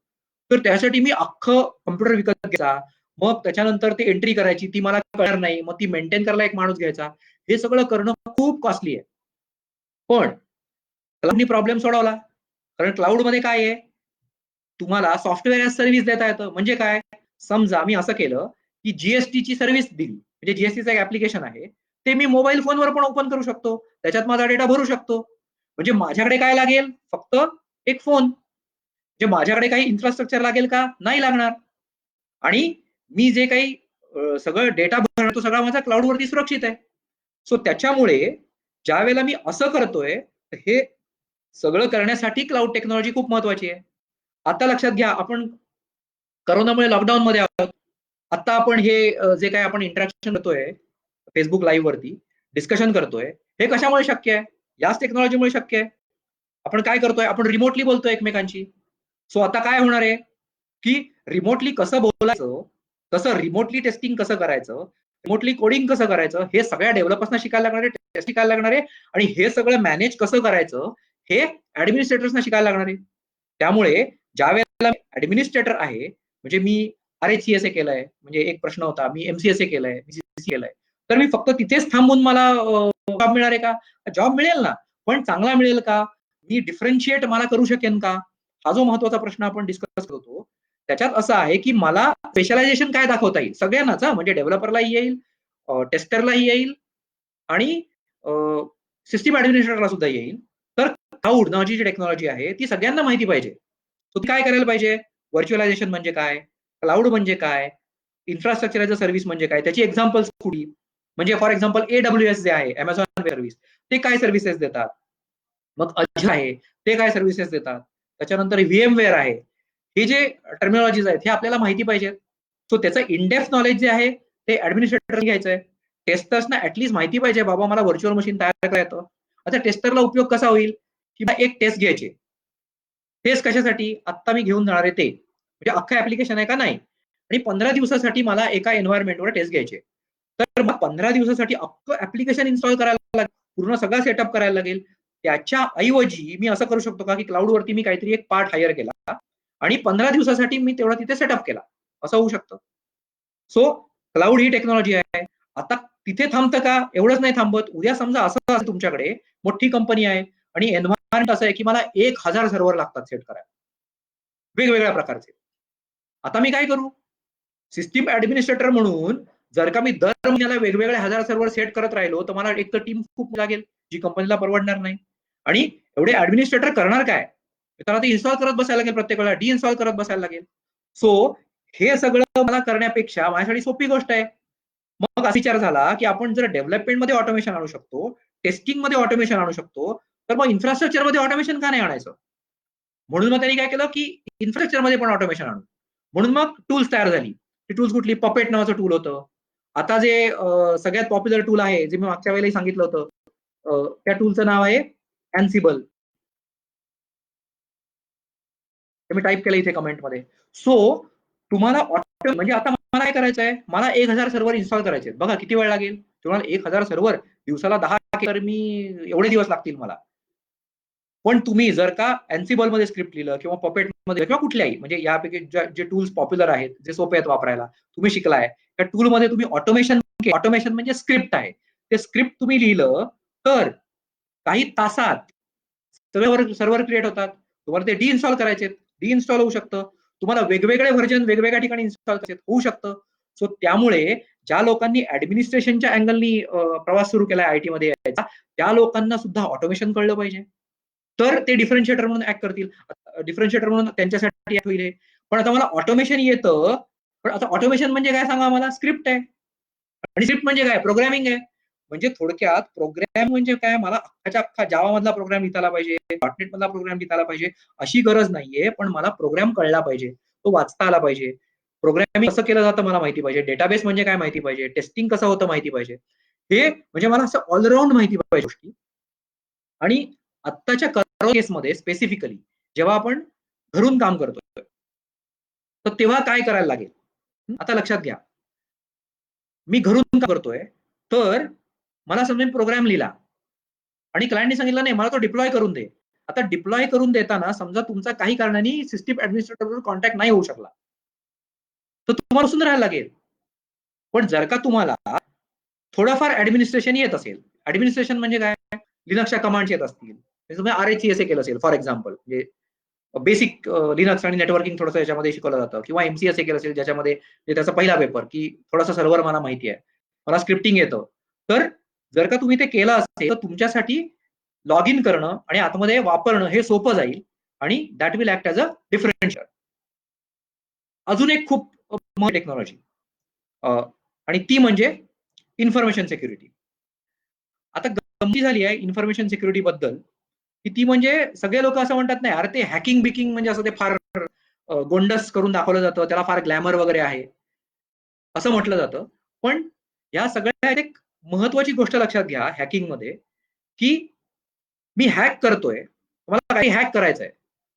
तर त्यासाठी मी अख्खं कॉम्प्युटर विकत घ्यायचा. मग त्याच्यानंतर ती एंट्री करायची, ती मला कळणार नाही, मग ती मेंटेन करायला एक माणूस घ्यायचा. हे सगळं करणं खूप कॉस्टली आहे. पण क्लाउडनी प्रॉब्लेम सोडवला. कारण क्लाउडमध्ये काय आहे, तुम्हाला सॉफ्टवेअर ॲज सर्व्हिस देता येतं. म्हणजे काय, समजा मी असं केलं की जीएसटीची सर्व्हिस दिली, म्हणजे जीएसटीचं एक ऍप्लिकेशन आहे, ते मी मोबाईल फोनवर पण ओपन करू शकतो, त्याच्यात माझा डेटा भरू शकतो. म्हणजे माझ्याकडे काय लागेल, फक्त एक फोन. म्हणजे माझ्याकडे काही इन्फ्रास्ट्रक्चर लागेल का, नाही लागणार. आणि मी जे काही सगळं डेटा भरतो सगळा माझा क्लाउडवरती सुरक्षित आहे. सो त्याच्यामुळे ज्या वेळेला मी असं करतोय, हे सगळं करण्यासाठी क्लाउड टेक्नॉलॉजी खूप महत्वाची आहे. आता लक्षात घ्या, आपण करोनामुळे लॉकडाऊन मध्ये आहोत. आता आपण हे जे काही आपण इंटरॅक्शन करतोय फेसबुक लाईव्ह वरती डिस्कशन करतोय, हे कशामुळे शक्य आहे? याच टेक्नॉलॉजीमुळे शक्य आहे. आपण काय करतोय? आपण रिमोटली बोलतोय एकमेकांशी. सो आता काय होणार आहे, की रिमोटली कसं बोलायचं, कसं रिमोटली टेस्टिंग कसं करायचं, रिमोटली कोडिंग कसं करायचं, हे सगळ्या डेव्हलपर्सना शिकायला लागणार आहे, टेस्ट शिकायला लागणार आहे आणि हे सगळं मॅनेज कसं करायचं, हे ऍडमिनिस्ट्रेटर्सना शिकायला लागणार आहे. त्यामुळे ज्या वेळेला ऍडमिनिस्ट्रेटर आहे, म्हणजे मी RHCSA केलंय, म्हणजे एक प्रश्न होता, मी MCSA केलंय, BCSA केलंय, तर मी फक्त तिथेच थांबून मला जॉब मिळणार आहे का? जॉब मिळेल ना, पण चांगला मिळेल का? मी डिफरन्शिएट मला करू शकेन का? हा जो महत्वाचा प्रश्न आपण डिस्कस करतो, त्याच्यात असं आहे की मला स्पेशलायझेशन काय दाखवता येईल सगळ्यांनाच, म्हणजे डेव्हलपरलाही येईल, टेस्टरलाही येईल आणि सिस्टीम ऍडमिनिस्ट्रेटरला सुद्धा येईल. तर क्लाउड नावाची जी टेक्नॉलॉजी आहे ती सगळ्यांना माहिती पाहिजे. तो काय करायला पाहिजे? व्हर्च्युअलायझेशन म्हणजे काय, क्लाउड म्हणजे काय, इन्फ्रास्ट्रक्चर ॲज अ सर्व्हिस म्हणजे काय, त्याची एक्झाम्पल्स कुठली, म्हणजे फॉर एक्झाम्पल AWS जे आहे, अमेझॉन सर्व्हिस, ते काय सर्व्हिसेस देतात. मग अझूर आहे, ते काय सर्व्हिसेस देतात. त्याच्यानंतर VMware आहे. हे जे टर्मिनॉलॉजीज आहेत हे आपल्याला माहिती पाहिजेत. सो त्याचं इनडेप्थ नॉलेज जे आहे ते ऍडमिनिस्ट्रेटर घ्यायचं आहे. टेस्टर्सना ऍटलीस्ट माहिती पाहिजे, बाबा मला व्हर्च्युअल मशीन तयार करता येतं. आता टेस्टरला उपयोग कसा होईल, किंवा एक टेस्ट घ्यायची. टेस्ट कशासाठी? आत्ता मी घेऊन जाणार आहे ते, म्हणजे अख्खं ऍप्लिकेशन आहे का? नाही. आणि 15 दिवसासाठी मला एका एन्व्हायरमेंटवर टेस्ट घ्यायचे. तर मग 15 दिवसासाठी अख्खं ऍप्लिकेशन इन्स्टॉल करायला लागेल, पूर्ण सगळा सेटअप करायला लागेल. त्याच्या ऐवजी मी असं करू शकतो का, की क्लाउडवरती मी काहीतरी एक पार्ट हायर केला आणि 15 दिवसासाठी मी तेवढा तिथे सेटअप केला, असं होऊ शकतं. सो क्लाउड ही टेक्नॉलॉजी आहे. आता तिथे थांबतं का? एवढंच नाही थांबत. उद्या समजा असं असेल तुमच्याकडे मोठी कंपनी आहे आणि एन्व्हायरमेंट असं आहे की मला 1000 सर्व्हर लागतात सेट करायला, वेगवेगळ्या प्रकारचे. आता मी काय करू? सिस्टीम ऍडमिनिस्ट्रेटर म्हणून जर का मी दर महिन्याला वेगवेगळे 1000 सर्व्हर सेट करत राहिलो, तर मला एक तर टीम खूप लागेल, जी कंपनीला परवडणार नाही. आणि एवढे ऍडमिनिस्ट्रेटर करणार काय? त्याला ते इन्स्टॉल करत बसायला लागेल, प्रत्येक वेळेला डिइन्स्टॉल करत बसायला लागेल. सो हे सगळं मला करण्यापेक्षा माझ्यासाठी सोपी गोष्ट आहे. मग असा विचार झाला, की आपण जर डेव्हलपमेंटमध्ये ऑटोमेशन आणू शकतो, टेस्टिंगमध्ये ऑटोमेशन आणू शकतो, तर मग इन्फ्रास्ट्रक्चरमध्ये ऑटोमेशन का नाही आणायचं? म्हणून मग त्यांनी काय केलं, की इन्फ्रास्ट्रक्चरमध्ये पण ऑटोमेशन आणू. म्हणून मग टूल्स तयार झाली. ती टूल्स कुठली? पपेट नावाचं टूल होतं. आता जे सगळ्यात पॉप्युलर टूल आहे, जे मी मागच्या वेळेलाही सांगितलं होतं, त्या टूलचं नाव आहे Ansible. ते मी टाइप केलं इथे कमेंटमध्ये. सो तुम्हाला म्हणजे आता मला काय करायचं आहे, मला 1000 सर्व्हर इन्स्टॉल करायचे. बघा किती वेळ लागेल? तुम्हाला 1000 सर्व्हर दिवसाला 10 तर मी एवढे दिवस लागतील मला. पण तुम्ही जर का Ansible मध्ये स्क्रिप्ट लिहिलं किंवा पपेटमध्ये किंवा कुठल्याही, म्हणजे यापैकी जे टूल्स पॉप्युलर आहेत, जे सोपे आहेत वापरायला, तुम्ही शिकलाय, त्या टूलमध्ये तुम्ही ऑटोमेशन म्हणजे स्क्रिप्ट आहे. ते स्क्रिप्ट तुम्ही लिहिलं, तर काही तासात सर्व्हर क्रिएट होतात. तुम्हाला ते डिइन्स्टॉल करायचे, डिइन्स्टॉल होऊ शकतं. तुम्हाला वेगवेगळे व्हर्जन वेगवेगळ्या ठिकाणी इन्स्टॉल करायचे, होऊ शकतं. सो त्यामुळे ज्या लोकांनी ऍडमिनिस्ट्रेशनच्या अँगलनी प्रवास सुरू केलाय आयटी मध्ये यायचा, त्या लोकांना सुद्धा ऑटोमेशन कळलं पाहिजे. तर ते डिफरन्शिएटर म्हणून ऍक्ट करतील. डिफरन्शिएटर म्हणून त्यांच्यासाठी होईल हे. पण आता मला ऑटोमेशन येतं, पण आता ऑटोमेशन म्हणजे काय सांगा मला? स्क्रिप्ट आहे. आणि स्क्रिप्ट म्हणजे काय? प्रोग्रामिंग आहे. म्हणजे थोडक्यात प्रोग्राम म्हणजे काय? मला अख्खाच्या अख्खा जावा मधला प्रोग्राम लिहायला पाहिजे, .NET मधला प्रोग्राम लिहायला पाहिजे, अशी गरज नाहीये. पण मला प्रोग्राम कळला पाहिजे, तो वाचता आला पाहिजे. प्रोग्रामिंग कसं केलं जातं मला माहिती पाहिजे, डेटाबेस म्हणजे काय माहिती पाहिजे, टेस्टिंग कसं होतं माहिती पाहिजे. हे म्हणजे मला असं ऑलराऊंड माहिती पाहिजे गोष्टी. आणि आत्ताच्या केसमध्ये स्पेसिफिकली जेव्हा आपण घरून काम करतोय, तर तेव्हा काय करायला लागेल? आता लक्षात घ्या, मी घरून काम करतोय, तर मला समजा प्रोग्राम लिहिला आणि क्लायंटने सांगितलं नाही मला तो डिप्लॉय करून दे. आता डिप्लॉय करून देताना समजा तुमचा काही कारणाने सिस्टीम ऍडमिनिस्ट्रेटरवर कॉन्टॅक्ट नाही होऊ शकला, तर तुम्हाला बसून राहायला लागेल. पण जर का तुम्हाला थोडंफार ऍडमिनिस्ट्रेशन येत असेल, ऍडमिनिस्ट्रेशन म्हणजे काय? लिनक्सच्या कमांड्स येत असतील, तुम्ही RHCSA केलं असेल फॉर एक्झाम्पल, म्हणजे बेसिक लिनक्स आणि नेटवर्किंग थोडंसं याच्यामध्ये शिकवलं जातं, किंवा MCSA केलं असेल ज्याच्यामध्ये त्याचा पहिला पेपर, की थोडासा सर्व्हर मला माहिती आहे, मला स्क्रिप्टिंग येतं. तर जर का तुम्ही ते केलं असेल, तर तुमच्यासाठी लॉग इन करणं आणि आतमध्ये वापरणं हे सोपं जाईल आणि that will act as a differentiator. अजून एक खूप टेक्नॉलॉजी आणि ती म्हणजे इन्फॉर्मेशन सिक्युरिटी. आता गमती झाली आहे इन्फॉर्मेशन सिक्युरिटी बद्दल, की ती म्हणजे सगळे लोक असं म्हणतात नाही, अरे ते हॅकिंग बिकिंग म्हणजे असं ते फार गोंडस करून दाखवलं जातं, त्याला फार ग्लॅमर वगैरे आहे असं म्हटलं जातं. पण या सगळ्या एक महत्वाची गोष्ट लक्षात घ्या हॅकिंगमध्ये, की मी हॅक करतोय, मला काही हॅक करायचंय,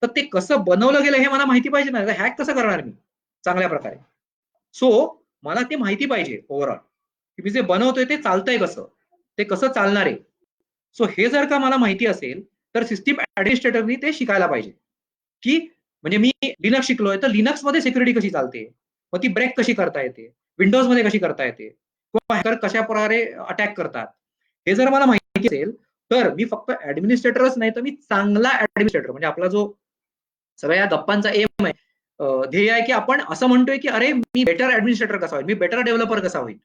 तर ते कसं बनवलं गेलं हे मला माहिती पाहिजे ना, हॅक कसं करणार मी चांगल्या प्रकारे. सो मला ते माहिती पाहिजे ओव्हरऑल, की मी जे बनवतोय ते चालतंय कसं, ते कसं चालणार आहे. सो हे जर का मला माहिती असेल, तर सिस्टीम ऍडमिनिस्ट्रेटरनी ते शिकायला पाहिजे, की म्हणजे मी लिनक्स शिकलोय, तर लिनक्समध्ये सिक्युरिटी कशी चालते, मग ती ब्रेक कशी करता येते, विंडोजमध्ये कशी करता येते, किंवा हॅकर कशा प्रकारे अटॅक करतात. हे जर मला माहिती असेल, तर मी फक्त ऍडमिनिस्ट्रेटरच नाही, तर मी चांगला ऍडमिनिस्ट्रेटर, म्हणजे आपला जो सगळ्या गप्पांचा एम आहे, ध्येय आहे, की आपण असं म्हणतोय की अरे मी बेटर ऍडमिनिस्ट्रेटर कसा होईल, मी बेटर डेव्हलपर कसा होईल,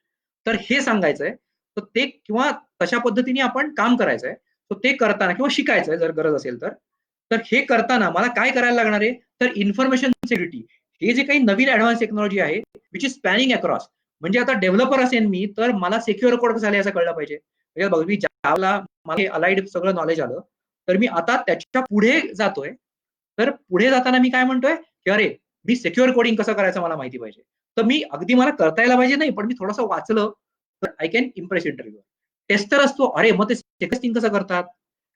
तर हे सांगायचंय. तर ते किंवा तशा पद्धतीने आपण काम करायचंय. तर ते करताना किंवा शिकायचंय जर गरज असेल तर. तर हे करताना मला काय करायला लागणार आहे, तर इन्फॉर्मेशन सिक्युरिटी हे जे काही नवीन ऍडव्हान्स टेक्नॉलॉजी आहे विच इज स्पॅनिंग अक्रॉस. म्हणजे आता डेव्हलपर असेल मी, तर मला सिक्युअर कोड कसं झाले असं कळलं पाहिजे. म्हणजे बघ, मी ज्याला मला अलाइड सगळं नॉलेज आलं, तर मी आता त्याच्या पुढे जातोय. तर पुढे जाताना मी काय म्हणतोय, की अरे मी सिक्युअर कोडिंग कसं करायचं मला माहिती पाहिजे. तर मी अगदी मला करता यायला पाहिजे नाही, पण मी थोडंसं वाचलं तर I can impress interview. Tester असतो, अरे मग ते टेस्टिंग कसं करतात,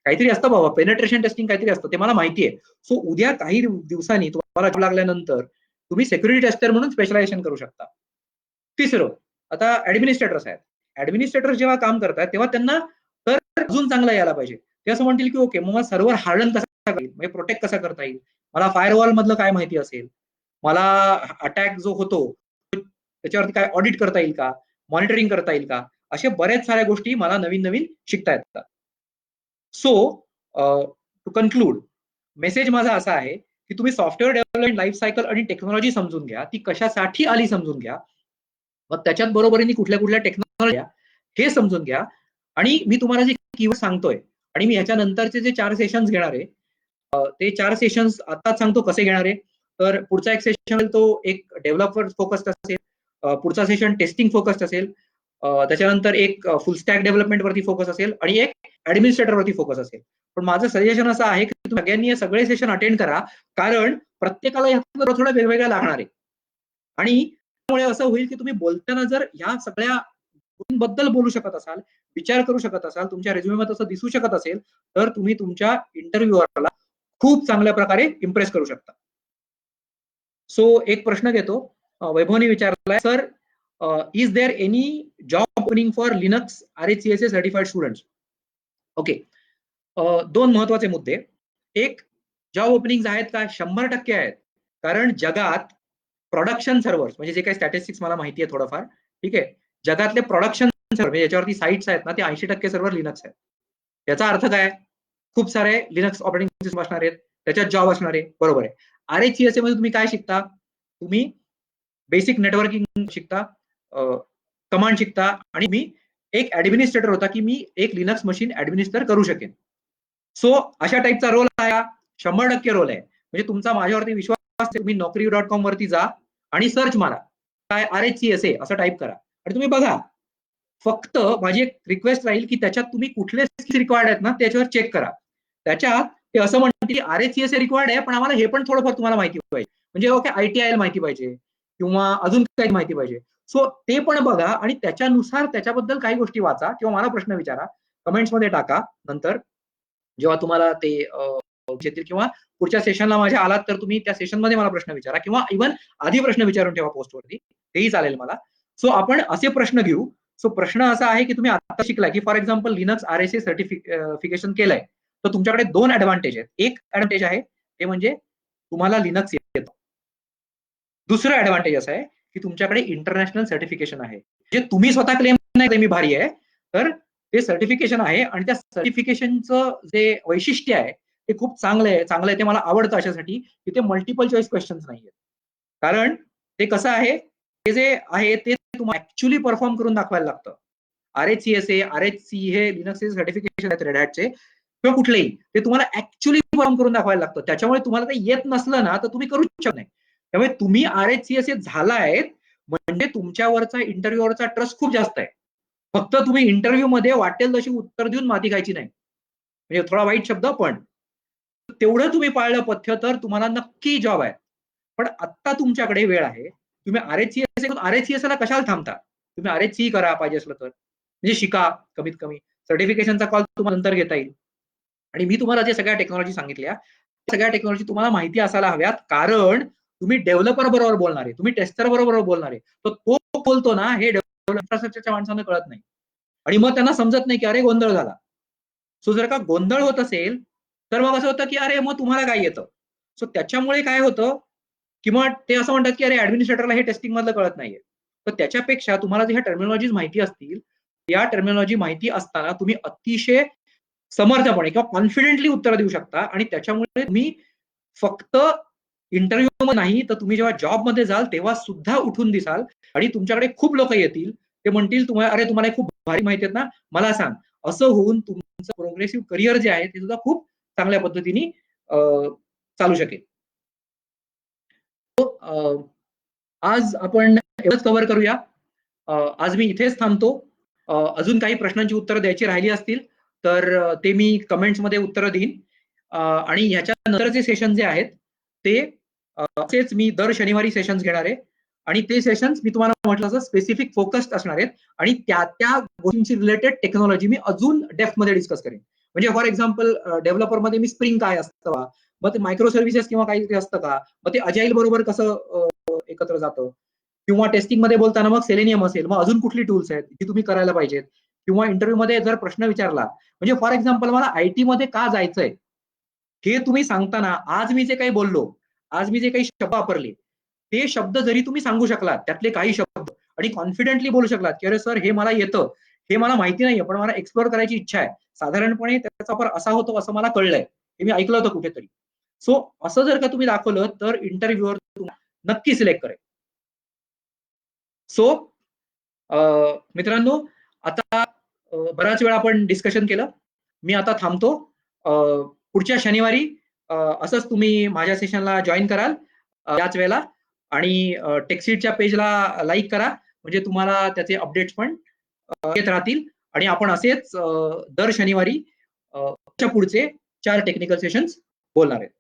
काहीतरी असतं बाबा, पेनेट्रेशन टेस्टिंग काहीतरी असतं, ते मला माहिती आहे. सो उद्या काही दिवसांनी तुम्हाला जॉब लागल्यानंतर तुम्ही सिक्युरिटी टेस्टर म्हणून स्पेशलायझेशन करू शकता. तिसरं, आता ऍडमिनिस्ट्रेटर्स आहेत. ऍडमिनिस्ट्रेटर जेव्हा काम करतात तेव्हा त्यांना तर अजून चांगलं यायला पाहिजे. ते असं म्हणतील की ओके, मग सर्व्हर हार्डन कसा येईल, म्हणजे प्रोटेक्ट कसा करता येईल, मला फायरवॉल मधलं काय माहिती असेल, मला अटॅक जो होतो त्याच्यावरती काय ऑडिट करता येईल का, मॉनिटरिंग करता येईल का, अशा बऱ्याच साऱ्या गोष्टी मला नवीन नवीन शिकता येतात. सो टू कन्क्लूड, मेसेज माझा असा आहे की तुम्ही सॉफ्टवेअर डेव्हलपमेंट लाईफ सायकल आणि टेक्नॉलॉजी समजून घ्या, ती कशासाठी आली समजून घ्या, मग त्याच्यात बरोबरीने कुठल्या कुठल्या टेक्नॉलॉजी हे समजून घ्या. आणि मी तुम्हाला जे कीवर्ड सांगतोय, आणि मी ह्याच्या नंतरचे जे 4 सेशन्स घेणार आहे, ते 4 सेशन्स आताच सांगतो कसे घेणार आहे. तर पुढचा एक सेशन तो एक डेव्हलपर फोकस्ड असेल, पुढचा सेशन टेस्टिंग फोकस्ड असेल, त्याच्यानंतर एक फुल स्टॅक डेव्हलपमेंट वरती फोकस असेल, आणि एक ऍडमिनिस्ट्रेटर वरती फोकस असेल. पण माझं सजेशन असं आहे की तुम्ही सगळ्यांनी हे सगळे सेशन अटेंड करा, कारण प्रत्येकाला ह्यात थोडं वेगवेगळ्या लागणार आहे. आणि त्यामुळे असं होईल की तुम्ही बोलताना जर ह्या सगळ्या बद्दल बोलू शकत असाल, विचार करू शकत असाल, तुमच्या रेझ्युमेमध्ये तसं दिसू शकत असेल, तर तुम्ही तुमच्या इंटरव्ह्यूअरला खूप चांगल्या प्रकारे इम्प्रेस करू शकता. सो एक प्रश्न घेतो, वैभवने विचारलाय, sir is there any job opening for Linux RHCSA certified students? Okay, दोन महत्वाचे मुद्दे. एक, जॉब ओपनिंग आहेत का, 100% आहेत. कारण जगात प्रोडक्शन सर्व्हर्स, म्हणजे जे काही स्टॅटिस्टिक्स मला माहिती आहे थोडंफार, ठीक आहे, जगातले प्रोडक्शन सर्व्हर म्हणजे याच्यावरती साईट्स आहेत ना, ते 80% सर्व्हर लिनक्स आहेत. याचा अर्थ काय, खूप सारे लिनक्स ऑपरेटिंग सिस्टम असणार आहेत, त्याच्यात जॉब असणार आहे, बरोबर आहे. RHCSA मध्ये तुम्ही काय शिकता, तुम्ही बेसिक नेटवर्किंग शिकता, कमांड शिकता, आणि मी एक ऍडमिनिस्ट्रेटर होता की मी एक लिनक्स मशीन ऍडमिनिस्टर करू शकेन. सो अशा टाईपचा रोल आहे, 100% रोल आहे. म्हणजे तुमचा माझ्यावरती विश्वास असेल, तुम्ही Naukri.com वरती जा आणि सर्च मारा, काय RHCSA असं टाईप करा आणि तुम्ही बघा. फक्त माझी एक रिक्वेस्ट राहील की त्याच्यात तुम्ही कुठले स्किल्स रिक्वायर्ड आहेत ना त्याच्यावर चेक करा. त्याच्यात ते असं म्हणतील की RHCSA रिक्वायर्ड आहे, पण आम्हाला हे पण थोडंफार तुम्हाला माहिती पाहिजे, म्हणजे ओके ITIL माहिती पाहिजे किंवा अजून काही माहिती पाहिजे. सो ते पण बघा आणि त्याच्यानुसार त्याच्याबद्दल काही गोष्टी वाचा किंवा मला प्रश्न विचारा, कमेंट्समध्ये टाका. नंतर जेव्हा तुम्हाला ते येतील किंवा पुढच्या सेशनला माझ्या आलात तर तुम्ही त्या सेशनमध्ये मला प्रश्न विचारा, किंवा इव्हन आधी प्रश्न विचारून ठेवा पोस्टवरती, तेही चालेल मला. सो आपण असे प्रश्न घेऊ. सो प्रश्न असा आहे की तुम्ही आता शिकलाय की for example Linux RSA certification केलंय, तर तुमच्याकडे 2 ऍडव्हान्टेज आहेत. एक ऍडव्हान्टेज आहे ते म्हणजे तुम्हाला लिनक्स येतं. दुसरं ऍडव्हान्टेज असं आहे की तुमच्याकडे इंटरनॅशनल सर्टिफिकेशन आहे, जे तुम्ही स्वतः क्लेम नाही मी भारी आहे, तर ते सर्टिफिकेशन आहे. आणि त्या सर्टिफिकेशनचं जे वैशिष्ट्य आहे ते खूप चांगलं आहे. चांगलं आहे ते मला आवडतं अशासाठी की ते मल्टिपल चॉईस क्वेश्चन्स नाहीये. कारण ते कसं आहे, ते जे आहे ते तुम्हाला ऍक्च्युअली परफॉर्म करून दाखवायला लागतं. RHCSA, RHC हे लिनक्सचे सर्टिफिकेशन आहेत रेड हॅटचे किंवा कुठलेही, ते तुम्हाला ऍक्च्युअली परफॉर्म करून दाखवायला लागतं. त्याच्यामुळे तुम्हाला ते येत नसलं ना तर तुम्ही करूच शकत नाही. त्यामुळे तुम्ही RHCSA झालाय म्हणजे तुमच्यावरचा इंटरव्ह्यूवरचा ट्रस्ट खूप जास्त आहे. फक्त तुम्ही इंटरव्ह्यू मध्ये वाटेल तशी उत्तर देऊन माती खायची नाही. म्हणजे थोडा वाईट शब्द, पण तेवढं तुम्ही पाळलं पथ्य तर तुम्हाला नक्की जॉब आहे. पण आत्ता तुमच्याकडे वेळ आहे. तुम्ही RHCS ला कशाला थांबता? तुम्ही RHC करा पाहिजे असलं तर. म्हणजे शिका कमीत कमी. सर्टिफिकेशनचा कॉल तुम्हाला नंतर घेता येईल. आणि मी तुम्हाला जे सगळ्या टेक्नॉलॉजी सांगितल्या, सगळ्या टेक्नॉलॉजी तुम्हाला माहिती असायला हव्यात, कारण तुम्ही डेव्हलपर बरोबर बोलणार आहे, तुम्ही टेस्टर बरोबर बोलणार आहे. तर तो बोलतो ना, हे इन्फ्रास्ट्रक्चरच्या माणसांना कळत नाही. आणि मग त्यांना समजत नाही की अरे गोंधळ झाला. सो जर का गोंधळ होत असेल, तर मग असं होतं की अरे मग तुम्हाला काय येतं? सो त्याच्यामुळे काय होतं, की मग ते असं म्हणतात की अरे ऍडमिनिस्ट्रेटरला हे टेस्टिंग मधलं कळत नाहीये. तर त्याच्यापेक्षा तुम्हाला जे ह्या टर्मिनॉलॉजीज माहिती असतील, या टर्मिनॉलॉजी माहिती असताना तुम्ही अतिशय समर्थपणे किंवा कॉन्फिडेंटली उत्तर देऊ शकता आणि त्याच्यामुळे तुम्ही फक्त इंटरव्ह्यू नाही तर तुम्ही जेव्हा जॉबमध्ये जाल तेव्हा सुद्धा उठून दिसाल आणि तुमच्याकडे खूप लोक येतील. ते म्हणतील तुम्हाला अरे तुम्हाला खूप भारी माहिती आहेत ना, मला सांग. असं होऊन तुमचं प्रोग्रेसिव्ह करिअर जे आहे ते सुद्धा खूप चांगल्या पद्धतीने चालू शकेल. आज आपण एवढंच कव्हर करूया. आज मी इथेच थांबतो. अजून काही प्रश्नांची उत्तरं द्यायची राहिली असतील तर ते मी कमेंट्समध्ये उत्तरं देईन. आणि ह्याच्या नंतरचे सेशन जे आहेत ते असेच मी दर शनिवारी सेशन्स घेणार आहे आणि ते सेशन्स मी तुम्हाला म्हटलं असं स्पेसिफिक फोकस्ड असणार आहेत आणि त्या गोष्टींची रिलेटेड टेक्नॉलॉजी मी अजून डेप्थ मध्ये डिस्कस करेन. म्हणजे फॉर एक्झाम्पल डेव्हलपरमध्ये मी स्प्रिंग काय असतं का, मग ते मायक्रो सर्व्हिसेस किंवा काहीतरी असतं का, मग ते अजाईल बरोबर कसं एकत्र जातं, किंवा टेस्टिंग मध्ये बोलताना मग सेलेनियम असेल, मग अजून कुठली टूल्स आहेत जी तुम्ही करायला पाहिजेत, किंवा इंटरव्ह्यू मध्ये जर प्रश्न विचारला म्हणजे फॉर एक्झाम्पल मला आयटी मध्ये का जायचंय हे तुम्ही सांगताना आज मी जे काही बोललो, आज मी जे काही शब्द वापरले, ते शब्द जरी तुम्ही सांगू शकलात त्यातले काही शब्द आणि कॉन्फिडेंटली बोलू शकलात की अरे सर हे मला येतं, हे मला माहिती नाहीये पण मला एक्सप्लोर करायची इच्छा आहे, साधारणपणे त्याचा वापर असा होतो असं मला कळलंय, हे मी ऐकलं होतं कुठेतरी. सो असं जर का तुम्ही दाखवलं तर इंटरव्ह्यूअर तुम्हाला नक्की सिलेक्ट करेल. सो मित्रांनो, आता बराच वेळ आपण डिस्कशन केलं. मी आता थांबतो. पुढच्या शनिवारी असंच तुम्ही माझ्या सेशनला जॉईन कराल याच वेळेला आणि टेक्सीटच्या पेजला लाईक करा म्हणजे तुम्हाला त्याचे अपडेट्स पण येत राहतील आणि आपण असेच दर शनिवारी पुढचे 4 टेक्निकल सेशन्स बोलणार आहेत.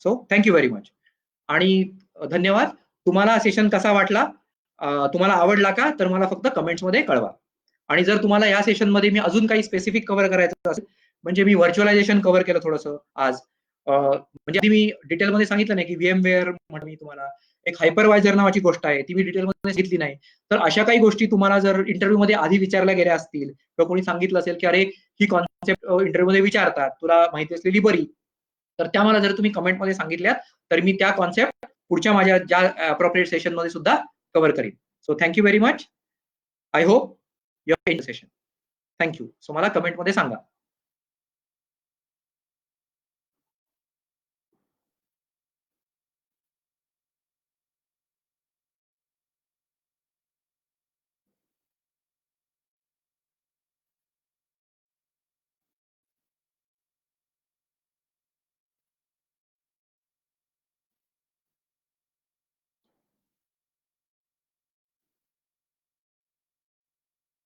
सो थँक्यू व्हेरी मच आणि धन्यवाद. तुम्हाला सेशन कसा वाटला, तुम्हाला आवडला का, तर मला फक्त कमेंट्समध्ये कळवा. आणि जर तुम्हाला या सेशनमध्ये मी अजून काही स्पेसिफिक कव्हर करायचं असेल, म्हणजे मी व्हर्च्युअलायझेशन कव्हर केलं थोडंसं आज, म्हणजे मी डिटेलमध्ये सांगितलं नाही की VMware म्हणून मी तुम्हाला एक हायपरवायझर नावाची गोष्ट आहे ती मी डिटेलमध्ये सांगितली नाही. तर अशा काही गोष्टी तुम्हाला जर इंटरव्ह्यू मध्ये आधी विचारल्या गेल्या असतील किंवा कोणी सांगितलं असेल की अरे ही कॉन्सेप्ट इंटरव्ह्यू मध्ये विचारतात, तुला माहिती असलेली बरी, तर त्या मला जर तुम्ही कमेंटमध्ये सांगितल्यात तर मी त्या कॉन्सेप्ट पुढच्या माझ्या ज्या अप्रोप्रिएट सेशन मध्ये सुद्धा कव्हर करीन. So thank you very much. I hope your in session. Thank you. So मला कमेंटमध्ये सांगा.